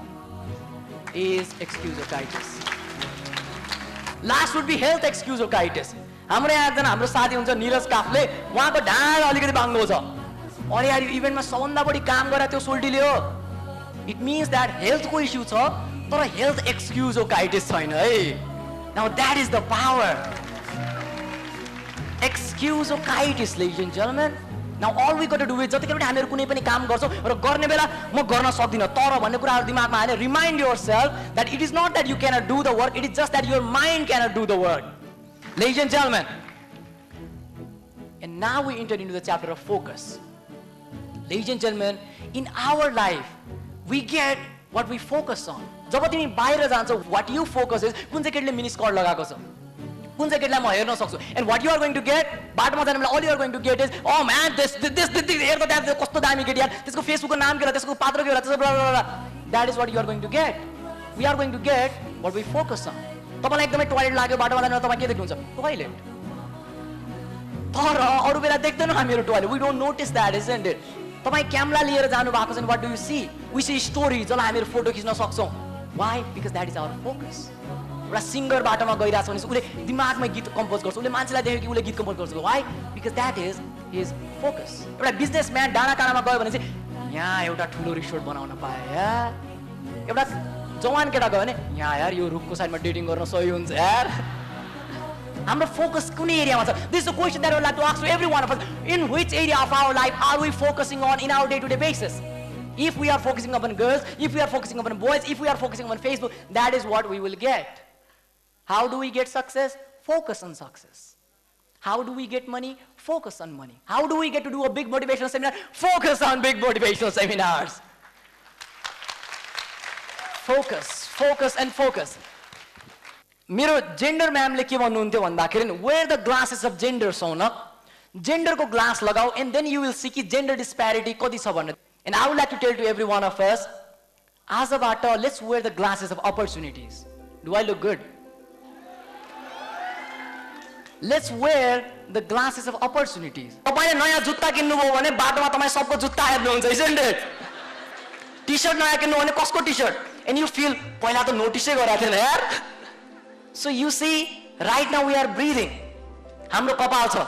Is excusokitis. Last would be health excusokitis. हाम्रो यहाँ एकजना हाम्रो साथी हुन्छ नीरज काफले, उहाँको ढाड अलिकति बाङ्गो छ. अनि यार इभेन्टमा सबभन्दा बढी काम गरे त्यो सोल्टीले हो. It means that health को इश्यू छ, तर health excusokitis छैन है. Now that is the power. Excusokitis, ladies and gentlemen. Now all we got to do is जतिखेर पनि हामीहरु कुनै पनि काम गर्छौं र गर्ने बेला म गर्न सक्दिन तर भन्ने कुराहरु दिमागमा हालेर remind yourself that it is not that you cannot do the work, it is just that your mind cannot do the work. Ladies and gentlemen, and now we enter into the chapter of focus. Ladies and gentlemen, in our life, we get what we focus on. जब तिमी बाहिर जान्छौ, what you focus is कुन चाहिँ केटीले mini skirt लगाएको छ, कुन चाहिँ केटीलाई म हेर्न सक्छु, and what you are going to get, बाटोमा जाने बेला all you are going to get is, oh man, this हेर्दा त्यहाँ कस्तो दामी केटी यार, त्यसको फेसबुकको नाम के होला, त्यसको पात्र के होला, त्यसको blah blah blah. That is what you are going to get. We are going to get what we focus on. तपाईलाई एकदमै टोयलेट लाग्यो बाटोमा जाँदा तपाई के देख्नुहुन्छ? टोयलेट. तर अरु बेला देख्दैनौं हामीहरु toilet. We don't notice that, isn't it? तपाई क्यामेरा लिएर जानु भएको छ, what do you see? We see stories जसलाई हामीहरु फोटो खिच्न सक्छौं. Why? Because that is our focus. एउटा सिंगर बाटोमा गइराछ भने उले दिमागमा गीत कम्पोज गर्छ, उले मान्छेलाई देख्यो कि उले गीत कम्पोज गर्छ. Why? Because that is his focus. एउटा बिजनेसम्यान डाँडाकाँडामा गयो भने चाहिँ यहाँ एउटा ठुलो रिसोर्ट बनाउन पाए यार. एउटा जवान केटा गयो भने यहाँ यार यो रुखको साइडमा डेटिङ गर्न सही हुन्छ यार. हाम्रो फोकस कुन एरियामा छ? This is the question that I would like to ask to every one of us. In which area of our life are we focusing on in our day-to-day basis? If we are focusing upon girls, if we are focusing upon boys, if we are focusing upon Facebook, that is what we will get. How do we get success? Focus on success. How do we get money? Focus on money. How do we get to do a big motivational seminar? Focus on big motivational seminars. Focus, focus and focus. मेरो gender म्यामले के भन्नुहुन्थ्यो भन्दाखेरि wear the glasses of gender Saunak, जेन्डरको glass लगाऊ and then you will see कि gender disparity कति छ भन्ने. And I would like to tell to every one of us, आजबाट let's wear the glasses of opportunities. Do I look good? Let's wear the glasses of opportunities. तपाईले नयाँ जुत्ता किन्नुभयो भने बाटोमा तपाई सबको जुत्ता हेर्नुहुन्छ, isn't it? टी शर्ट नयाँ किन्नु भने कसको T shirt, and you feel पहिला त नोटिसै गरेको थिएन यार. So you see, right now we are breathing. हाम्रो कपाल छ,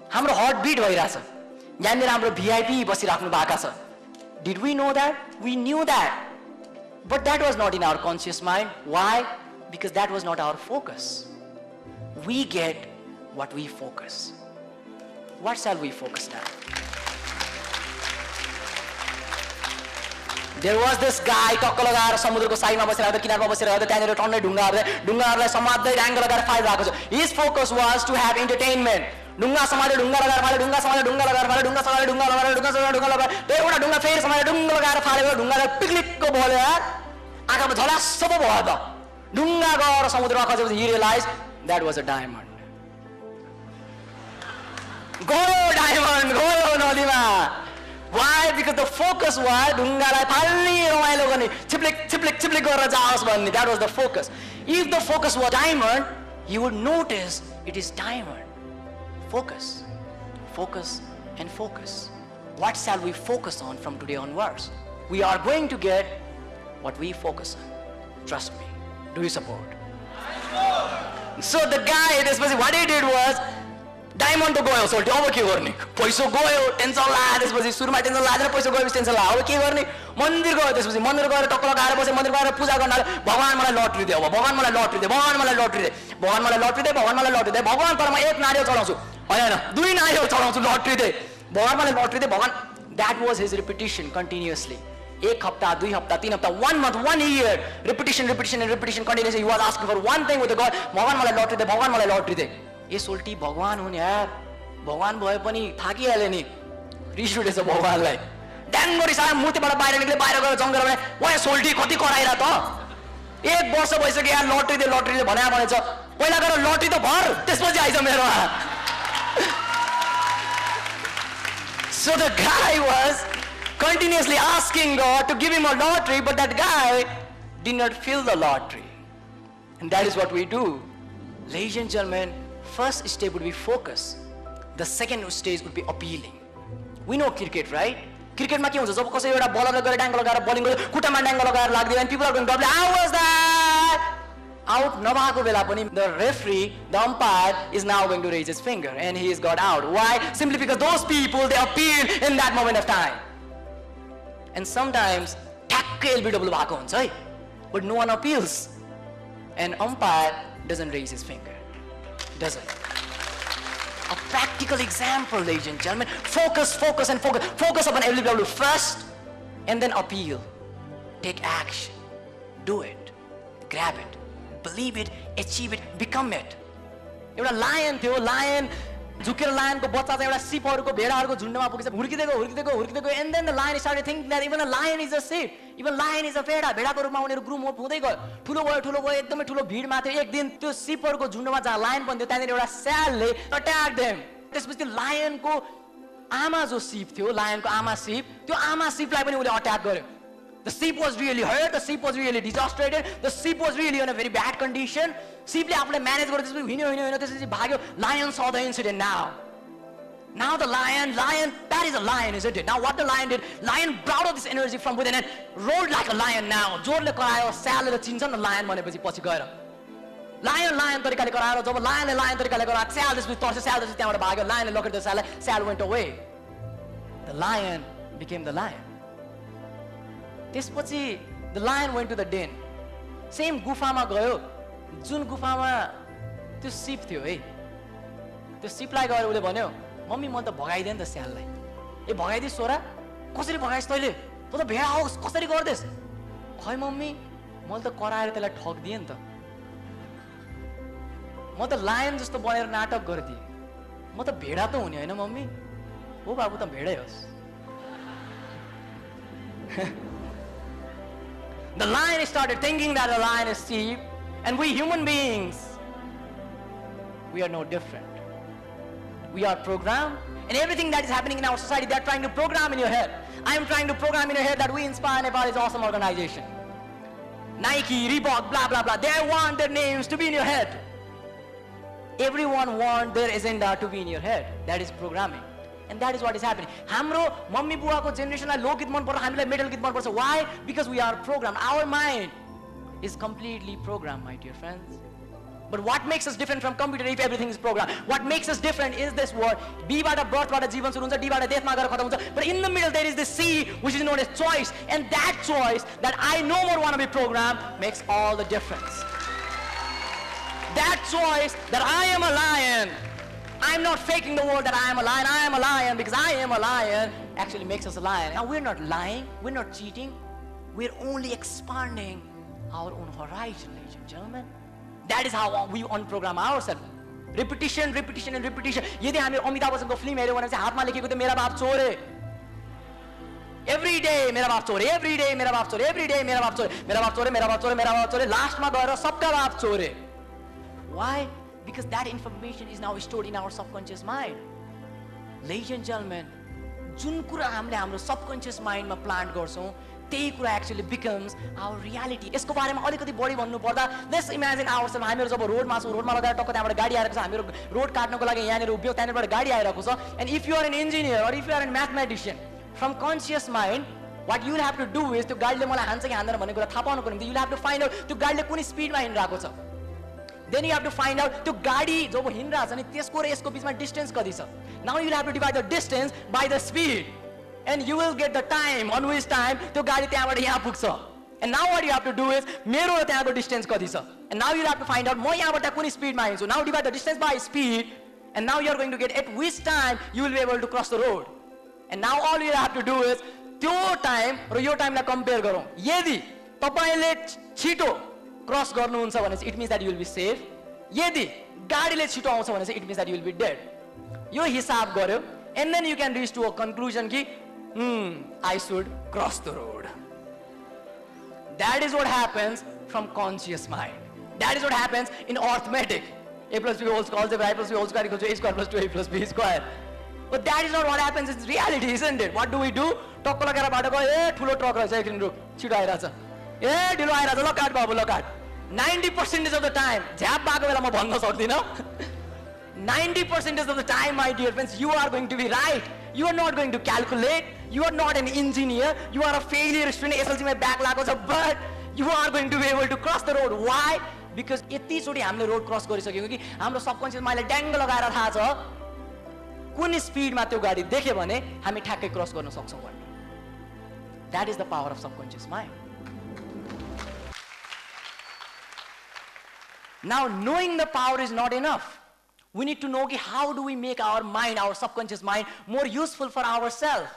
हाम्रो हार्ट बीट भइराछ. यहाँनिर हाम्रो VIP बसिराख्नु भएको छ. Did we know that? We knew that. But that was not in our conscious mind. Why? Because that was not our focus. We get what we focus. What shall we focus now? There was this guy टक्क लगाएर समुद्रको साइडमा बसेर किनारमा बसेर त्यहाँनिर टन्नै ढुङ्गाहरूलाई समात्दै ढ्याङ्ग लगाएर फालिरहेको छ. His focus was to have entertainment. ढुङ्गा समाले ढुङ्गा लगाएर फाले, ढुङ्गा समाले ढुङ्गा लगाएर फाले, ढुङ्गा समाले ढुङ्गा लगाएर, ढुङ्गा समाले ढुङ्गा लगाएर, एउटा ढुङ्गा फेरि समाले ढुङ्गा लगाएर फालेको ढुङ्गालाई पिक्लिकको भयो यार. आँखामा झल्यास्स पो भयो त. ढुङ्गा गएर समुद्रमा खसेपछि he realized that was a diamond. गयो डायमन्ड गयो नदीमा. Why? Because the focus was ढुङ्गालाई फाल्ने रमाइलो गर्ने, चिप्लिक चिप्लिक चिप्लिक गरेर जाओस् भन्ने. That was the focus. If the focus was diamond, you would notice it is diamond. Focus, focus and focus. What shall we focus on from today onwards? We are going to get what we focus on. Trust me. Do you support? So the guy, what he did was, diamond to गयो सोल्टी, अब के गर्ने? पैसा गयो, tension लाग्यो, त्यसपछि सुरुमा tension लाग्दैन, पैसा गएपछि टेन्सन लाग्यो, अब के गर्ने? मन्दिर गयो, त्यसपछि मन्दिर गएर टक्क लगाएर बसे, मन्दिर गएर पूजा गर्न लाग्यो, भगवान मलाई लटरी दे, भगवान मलाई लटरी दे, भगवान मलाई लटरी दे, भगवान मलाई लटरी दे, भगवान मलाई लटरी दे, भगवान तर म एक नारियल चढाउँछु, हैन 2 नारियल चढाउँछु, लटरी दे, भगवान मलाई लटरी दे, भगवान. That was his repetition continuously. एक हप्ता, 2 हप्ता, 3 हप्ता, 1 month, 1 year, repetition continuously. He was asking for one thing with the God, भगवान मलाई लटरी दे, भगवान मलाई लटरी दे. ये सोल्टी भगवान हुन् यार, भगवान भए पनि थाकिहाल्यो नि. रिस उठेछ भगवानलाई. ड्याङ्ग रिसायो, मूर्तिबाट बाहिर निक्ले, बाहिर गएर जङ्गल भने ओए सोल्टी कति कराइरा त. 1 वर्ष भइसक्यो यार, लटरी दे भने भनेछ. पहिला गएर लटरी त भर, त्यसपछि आइज मेरोमा. So the guy was continuously asking God to give him a lottery, but that guy did not fill the lottery. And that is what we do. Ladies and gentlemen, first stage would be focus. The second stage would be appealing. We know cricket, right? Cricket ma ke huncha jab kasai euta bowler gare dangle लगाएर bowling गर्यो, खुट्टामा dangle लगाएर लाग्दियो, and people are going to double, how was that? Out नभएको बेला पनि the referee, the umpire is now going to raise his finger and he has got out. Why? Simply because those people, they appeal in that moment of time. And sometimes ठ्याक्कै LBW भएको हुन्छ है, but no one appeals, and umpire doesn't raise his finger. Doesn't. A practical example, ladies and gentlemen. Focus, focus and focus. Focus upon LBW first and then appeal. Take action. Do it. Grab it. Believe it. Achieve it. Become it. एउटा lion थियो, lion झुकेर लायनको बच्चा चाहिँ एउटा सिपहरुको भेडाहरुको झुण्डमा पुगेछ, हुर्किदैको, and then the lion started thinking that even a lion is a sheep, even lion is a भेडा, भेडाको रूपमा उनीहरु groom हुँदै गयो, ठुलो भयो, एकदमै ठुलो भिड माथि. एक दिन त्यो सिपहरुको झुण्डमा जहाँ लायन पनि थियो, त्यहाँनिर एउटा स्यालले अट्याक देम. त्यसपछि लायनको आमा जो सिप थियो, लायनको आमा सिप, त्यो आमा सिपलाई पनि उले अट्याक गर्यो. The sheep was really hurt, the sheep was really disastrated, the sheep was really in a very bad condition. Sheepले आफूलाई म्यानेज गरेर त्यसपछि हिँड्यो, त्यसपछि भाग्यो. Lion saw the incident now. Now the lion, that is a lion, isn't it? Now what the lion did, lion brought out this energy from within and roared like a lion now. जोरले करायो, स्यालले चिन्छ नि lion भनेपछि पछि गएर. Lion तरिकाले करायो, जब lion तरिकाले करायो, स्याल त्यसपछि तर्स्यो, स्याल त्यसपछि त्यहाँबाट भाग्यो. Lionले लगेर त्यो स्याललाई, स्याल went away. The lion became the lion. त्यसपछि the lion went to the den. Same गुफामा गयो, जुन गुफामा त्यो सिप थियो है, त्यो सिपलाई गएर उले भन्यो, मम्मी म त भगाइदिएँ नि त स्याललाई. ए भगाइदिस् छोरा, कसरी भगाइस् तैले, त त भेडा होस्, कसरी गर्दैस्? खै मम्मी मैले त कराएर त्यसलाई ठगिदिएँ नि त, म त लायन जस्तो बनेर नाटक गरिदिएँ, म त भेडा त हुने होइन मम्मी. हो बाबु त भेडै होस्. The lion started thinking that a lion is sheep, and we human beings, we are no different. We are programmed, and everything that is happening in our society, they are trying to program in your head. I am trying to program in your head that We Inspire Nepal is an awesome organization. Nike, Reebok, blah blah blah. They want their names to be in your head. Everyone wants their agenda to be in your head. That is programming. And that is what is happening. हाम्रो mummy बुवाको जेनेरेसनलाई लोकगीत मन पर्छ, हामीलाई metal गीत मन पर्छ. Why? Because we are programmed. Our mind is completely programmed, my dear friends. But what makes us different from computer if everything is programmed? What makes us different is this word. B बाट birthबाट जीवन सुरु हुन्छ, D बाट deathमा गएर खतम हुन्छ. But in the middle there is this C, which is known as choice. And that choice that I no more want to be programmed makes all the difference. That choice that I am a lion, I'm not faking the word that I am a lion. I am a lion because I am a lion actually makes us a lion. Now we're not lying, we're not cheating. we're only expanding our own horizon, ladies and gentlemen. That is how we unprogram ourselves. Repetition, repetition and repetition. यदि हामी Amitabh बच्चनको film हेर्यौँ भने चाहिँ हातमा लेखेको थियो मेरा बाप चोर है. Every day मेरा बाप चोर है, every day मेरा बाप चोर है, every day मेरा बाप चोर है, मेरा बाप चोर है, मेरा बाप चोर है, मेरा बाप चोर है. लास्टमा गएर सबका बाप चोर है. Why? Because that information is now stored in our subconscious mind. Ladies and gentlemen, जुन कुरा हामीले हाम्रो सबकन्सियस माइन्डमा प्लान्ट गर्छौँ त्यही कुरा एक्चुअली बिकम्स आवर रियालिटी. यसको बारेमा अलिकति बढी भन्नु पर्दा लेट्स इमेजिन आवरसेल्फ हामीहरू जब रोडमा छौँ, रोडमा लगाएर टक्क त्यहाँबाट गाडी आएको छ, हामीहरू रोड काट्नको लागि यहाँनिर उभियौँ, त्यहाँनिरबाट गाडी आइरहेको छ. And if you are an engineer or if you are a mathematician, from conscious mind, what you will have to do is त्यो गाडीले मलाई हान्छ कि हान्दैन भन्ने कुरा थाहा पाउनको निम्ति you will have to find out त्यो गाडीले कुन स्पिडमा हिँडिरहेको छ. Then you have to find out त्यो गाडी जब हिँडिरहेको छ नि त्यसको र यसको बिचमा डिस्टेन्स कति छ. Now you will have to divide the distance by the speed. And you will get the time on which time त्यो गाडी त्यहाँबाट यहाँ पुग्छ. And now what you have to do is मेरो र त्यहाँको डिस्टेन्स कति छ. And now you have to find out म यहाँबाट कुन स्पिडमा हिँड्छु. Now divide the distance by speed. And now you are going to get at which time you will be able to cross the road. And now all you have to do is त्यो time र यो टाइमलाई compare गरौँ. यदि तपाईले छिटो cross गर्नुहुन्छ भने चाहिँ it means that you will be safe. यदि गाडीले छिटो आउँछ भने चाहिँ it means that you will be dead. यो हिसाब गर्यो and then you can reach to a conclusion कि I should cross the road. That is what happens from conscious mind. That is what happens in arithmetic. A plus b whole square, algebra, a plus b whole square equals to a square plus 2a plus b square. But that is not what happens in reality, isn't it? What do we do? टक्क लगाएर बाटो गयो, ए ठुलो truck रहेछ, एकछिन रुक, छिटो आइरहेछ, ए ढिलो आइरहेछ, ल काट बाबु ल काट. 90% of the time झ्याप भएको बेला म भन्न सक्दिनँ. 90% of the time, my dear friends, you are going to be right. You are not going to calculate. You are not an engineer. You are a failure student. SLC मा back लागेको छ, but you are going to be able to cross the road. Why? Because यतिचोटि हामीले road cross गरिसक्यौँ कि हाम्रो subconscious माइन्डले ड्याङ्ग लगाएर थाहा छ कुन स्पिडमा त्यो गाडी देख्यो भने हामी ठ्याक्कै क्रस गर्न सक्छौँ भन्ने. That is the power of subconscious mind. Now, knowing the power is not enough. We need to know how do we make our mind, our subconscious mind, more useful for ourselves.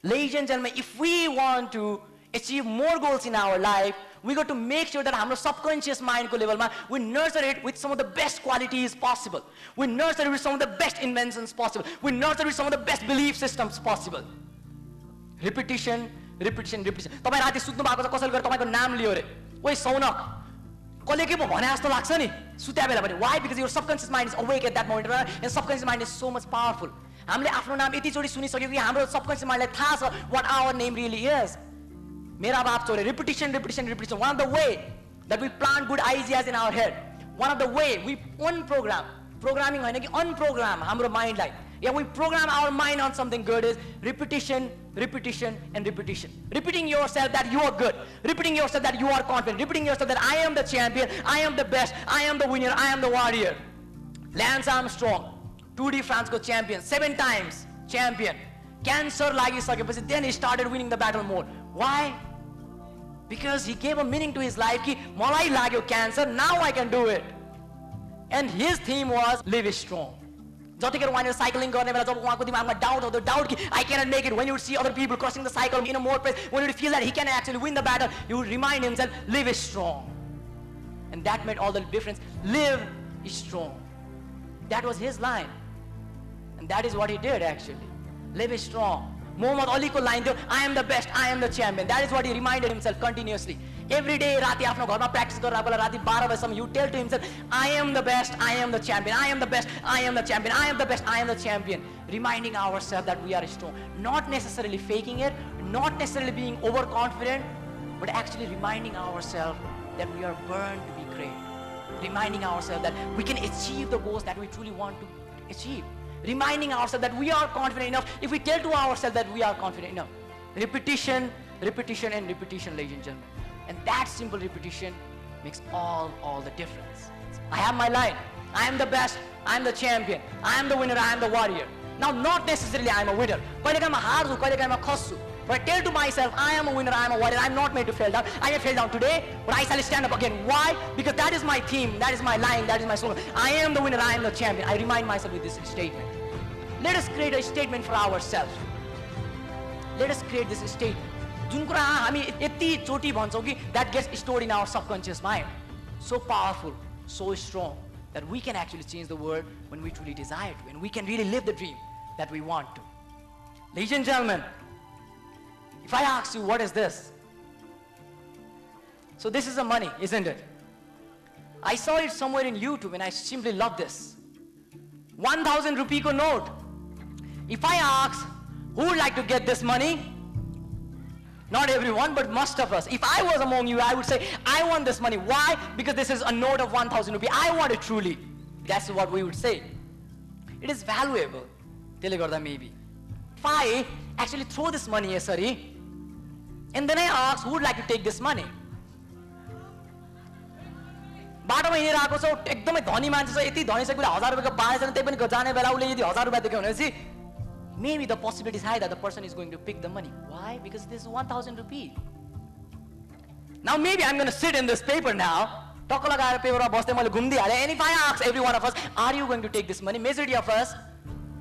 Ladies and gentlemen, if we want to achieve more goals in our life, we got to make sure that our subconscious mind ko level ma we nurture it with some of the best qualities possible. We nurture it with some of the best inventions possible. We nurture it with some of the best belief systems possible. Repetition, repetition, repetition. तपाईं राति सुत्नु भएको छ, कसैले गएर तपाईको नाम लियो रे, ओइ सौनक, कसले के पो भने जस्तो लाग्छ नि सुत्या बेला पनि. Why? Because your subconscious mind is awake at that moment, and subconscious mind is so much powerful. हामीले आफ्नो नाम यतिचोटि सुनिसक्यौँ कि हाम्रो सबकन्सियस माइन्डलाई थाहा छ what our name really is. मेरा बाप चोर है. Repetition, repetition, repetition. One of the way that we plant good ideas in our head. One of the way we unprogram. Programming होइन कि unprogram हाम्रो माइन्डलाई. Yeah, we program our mind on something good is repetition, repetition and repetition. Repeating yourself that you are good. Repeating yourself that you are confident. Repeating yourself that I am the champion, I am the best, I am the winner, I am the warrior. Lance Armstrong, Tour de France ko champion, 7 times champion. Cancer lagisakeपछि then he started winning the battle more. Why? Because he gave a meaning to his life कि मलाई लाग्यो cancer, now I can do it. And his theme was live strong. जतिखेर उहाँले cycling गर्ने बेला जब उहाँको दिमागमा doubt आउँथ्यो, डाउट कि I cannot make it, when you would see other people crossing the cycle in a more place, when you would feel that he can actually win the battle, you would remind himself, live strong. And that made all the difference. Live strong. That was his line. And that is what he did actually. Live strong. Muhammad Ali ko line थियो, I am the best, I am the champion. That is what he reminded himself continuously. Every day राति आफ्नो घरमा practice गरेर बेला राति 12 बजेसम्म you tell to himself, I am the best, I am the champion, I am the best, I am the champion, I am the best, I am the champion. Reminding ourselves that we are strong. Not necessarily faking it, not necessarily being overconfident, but actually reminding ourselves that we are born to be great. Reminding ourselves that we can achieve the goals that we truly want to achieve. Reminding ourselves that we are confident enough if we tell to ourselves that we are confident enough. Repetition, repetition and repetition, ladies and gentlemen. And that simple repetition makes all the difference. I have my line. I am the best, I am the champion, I am the winner, I am the warrior. Now not necessarily I am a winner. कहिलेकाहीँ म हार्छु, कहिलेकाहीँ म खस्छु. But I tell to myself, I am a winner, I am a warrior, I am not made to fail down. I have failed down today, but I shall stand up again. Why? Because that is my theme, that is my line, that is my slogan. I am the winner, I am the champion. I remind myself with this statement. Let us create a statement for ourselves. Let us create this statement. जुन कुरा हामी यति चोटी भन्छौँ कि that gets stored in our subconscious mind. So powerful, so strong that we can actually change the world when we truly desire to, and we can really live the dream that we want to. Ladies and gentlemen, if I ask you, what is this? So this is the money, isn't it? I saw it somewhere in YouTube and I simply love this. 1,000 rupee ko note. If I ask, who would like to get this money? Not everyone, but most of us. If I was among you, I would say, I want this money. Why? Because this is a note of 1,000 rupee. I want it truly. That's what we would say. It is valuable. Tele garda maybe. If I actually throw this money, sorry, and then I ask, who would like to take this money? बाटोमा हिँडेर आएको छ एकदमै धनी मान्छे छ यति धनी छ कि 1000 रुपैयाँको बाँडेछ त्यही पनि जाने बेला उसले यदि 1000 रुपैयाँ दियो भनेपछि maybe the possibility is high that the person is going to pick the money. Why? Because this is 1,000 rupees. Now maybe I'm going to sit in this paper now. टक्क लगाएर पेपरमा बस्दै मैले घुम्दिहालेँ. And if I ask every one of us, are you going to take this money? Majority of us,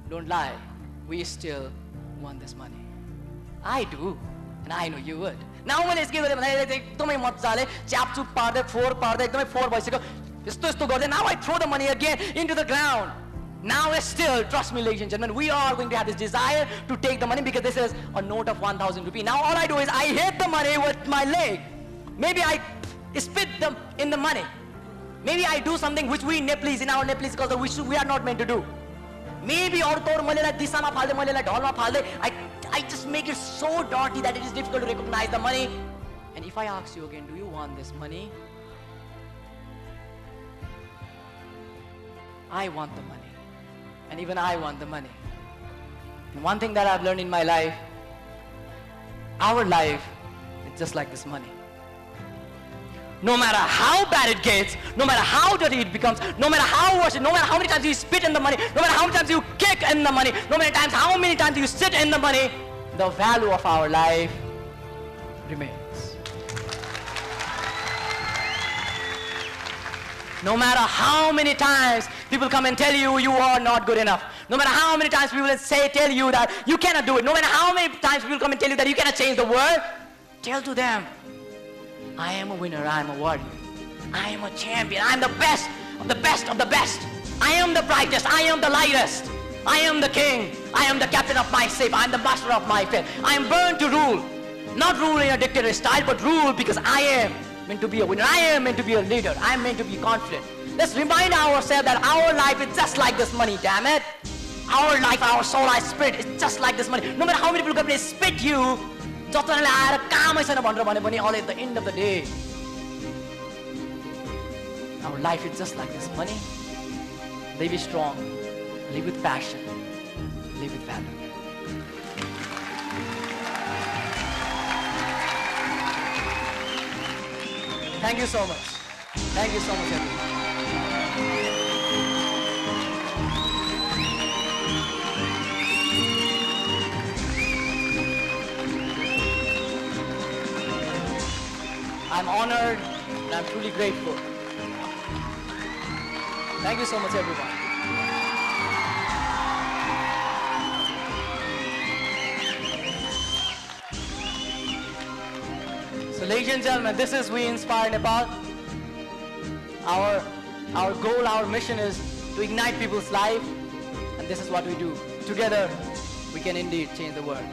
don't lie, we still want this money. I do, and I know you would. Now मैले के गरेँ भने एकदमै मजाले च्यापचुप पार्दै four पार्दै एकदमै four भइसक्यो यस्तो यस्तो गर्दै now I throw the money again into the ground. Now still, trust me ladies and gentlemen, we are going to have this desire to take the money because this is a note of 1,000 rupees. Now all I do is I hit the money with my leg. Maybe I spit them in the money. Maybe I do something which we Nepalese, in our Nepalese culture, we are not meant to do. Maybe I just make it so dirty that it is difficult to recognize the money. And if I ask you again, do you want this money? I want the money. And even I want the money. And one thing that I've learned in my life, our life is just like this money. No matter how bad it gets, no matter how dirty it becomes, no matter how worse, no matter how many times you spit in the money, no matter how many times you kick in the money, no matter how many times you sit in the money, the value of our life remains. No matter how many times people come and tell you you are not good enough, no matter how many times people tell you that you cannot do it, no matter how many times people come and tell you that you cannot change the world, tell to them, I am a winner, I am a warrior, I am a champion, I am the best of the best of the best, I am the brightest, I am the lightest, I am the king, I am the captain of my ship, I am the master of my fate, I am born to rule, not rule in a dictator style, but rule because I am meant to be a winner, I am meant to be a leader, I am meant to be confident. Let's remind ourselves that our life is just like this money, damn it. Our life, our soul, our spirit is just like this money. No matter how many people come and spit you, all at the end of the day, our life is just like this money. Live strong, live with passion, live with value. Thank you so much. Thank you so much, everyone. I'm honored and I'm truly grateful. Thank you so much, everyone. So, ladies and gentlemen, this is We Inspire Nepal. Our goal, our mission is to ignite people's life, and this is what we do. Together, we can indeed change the world.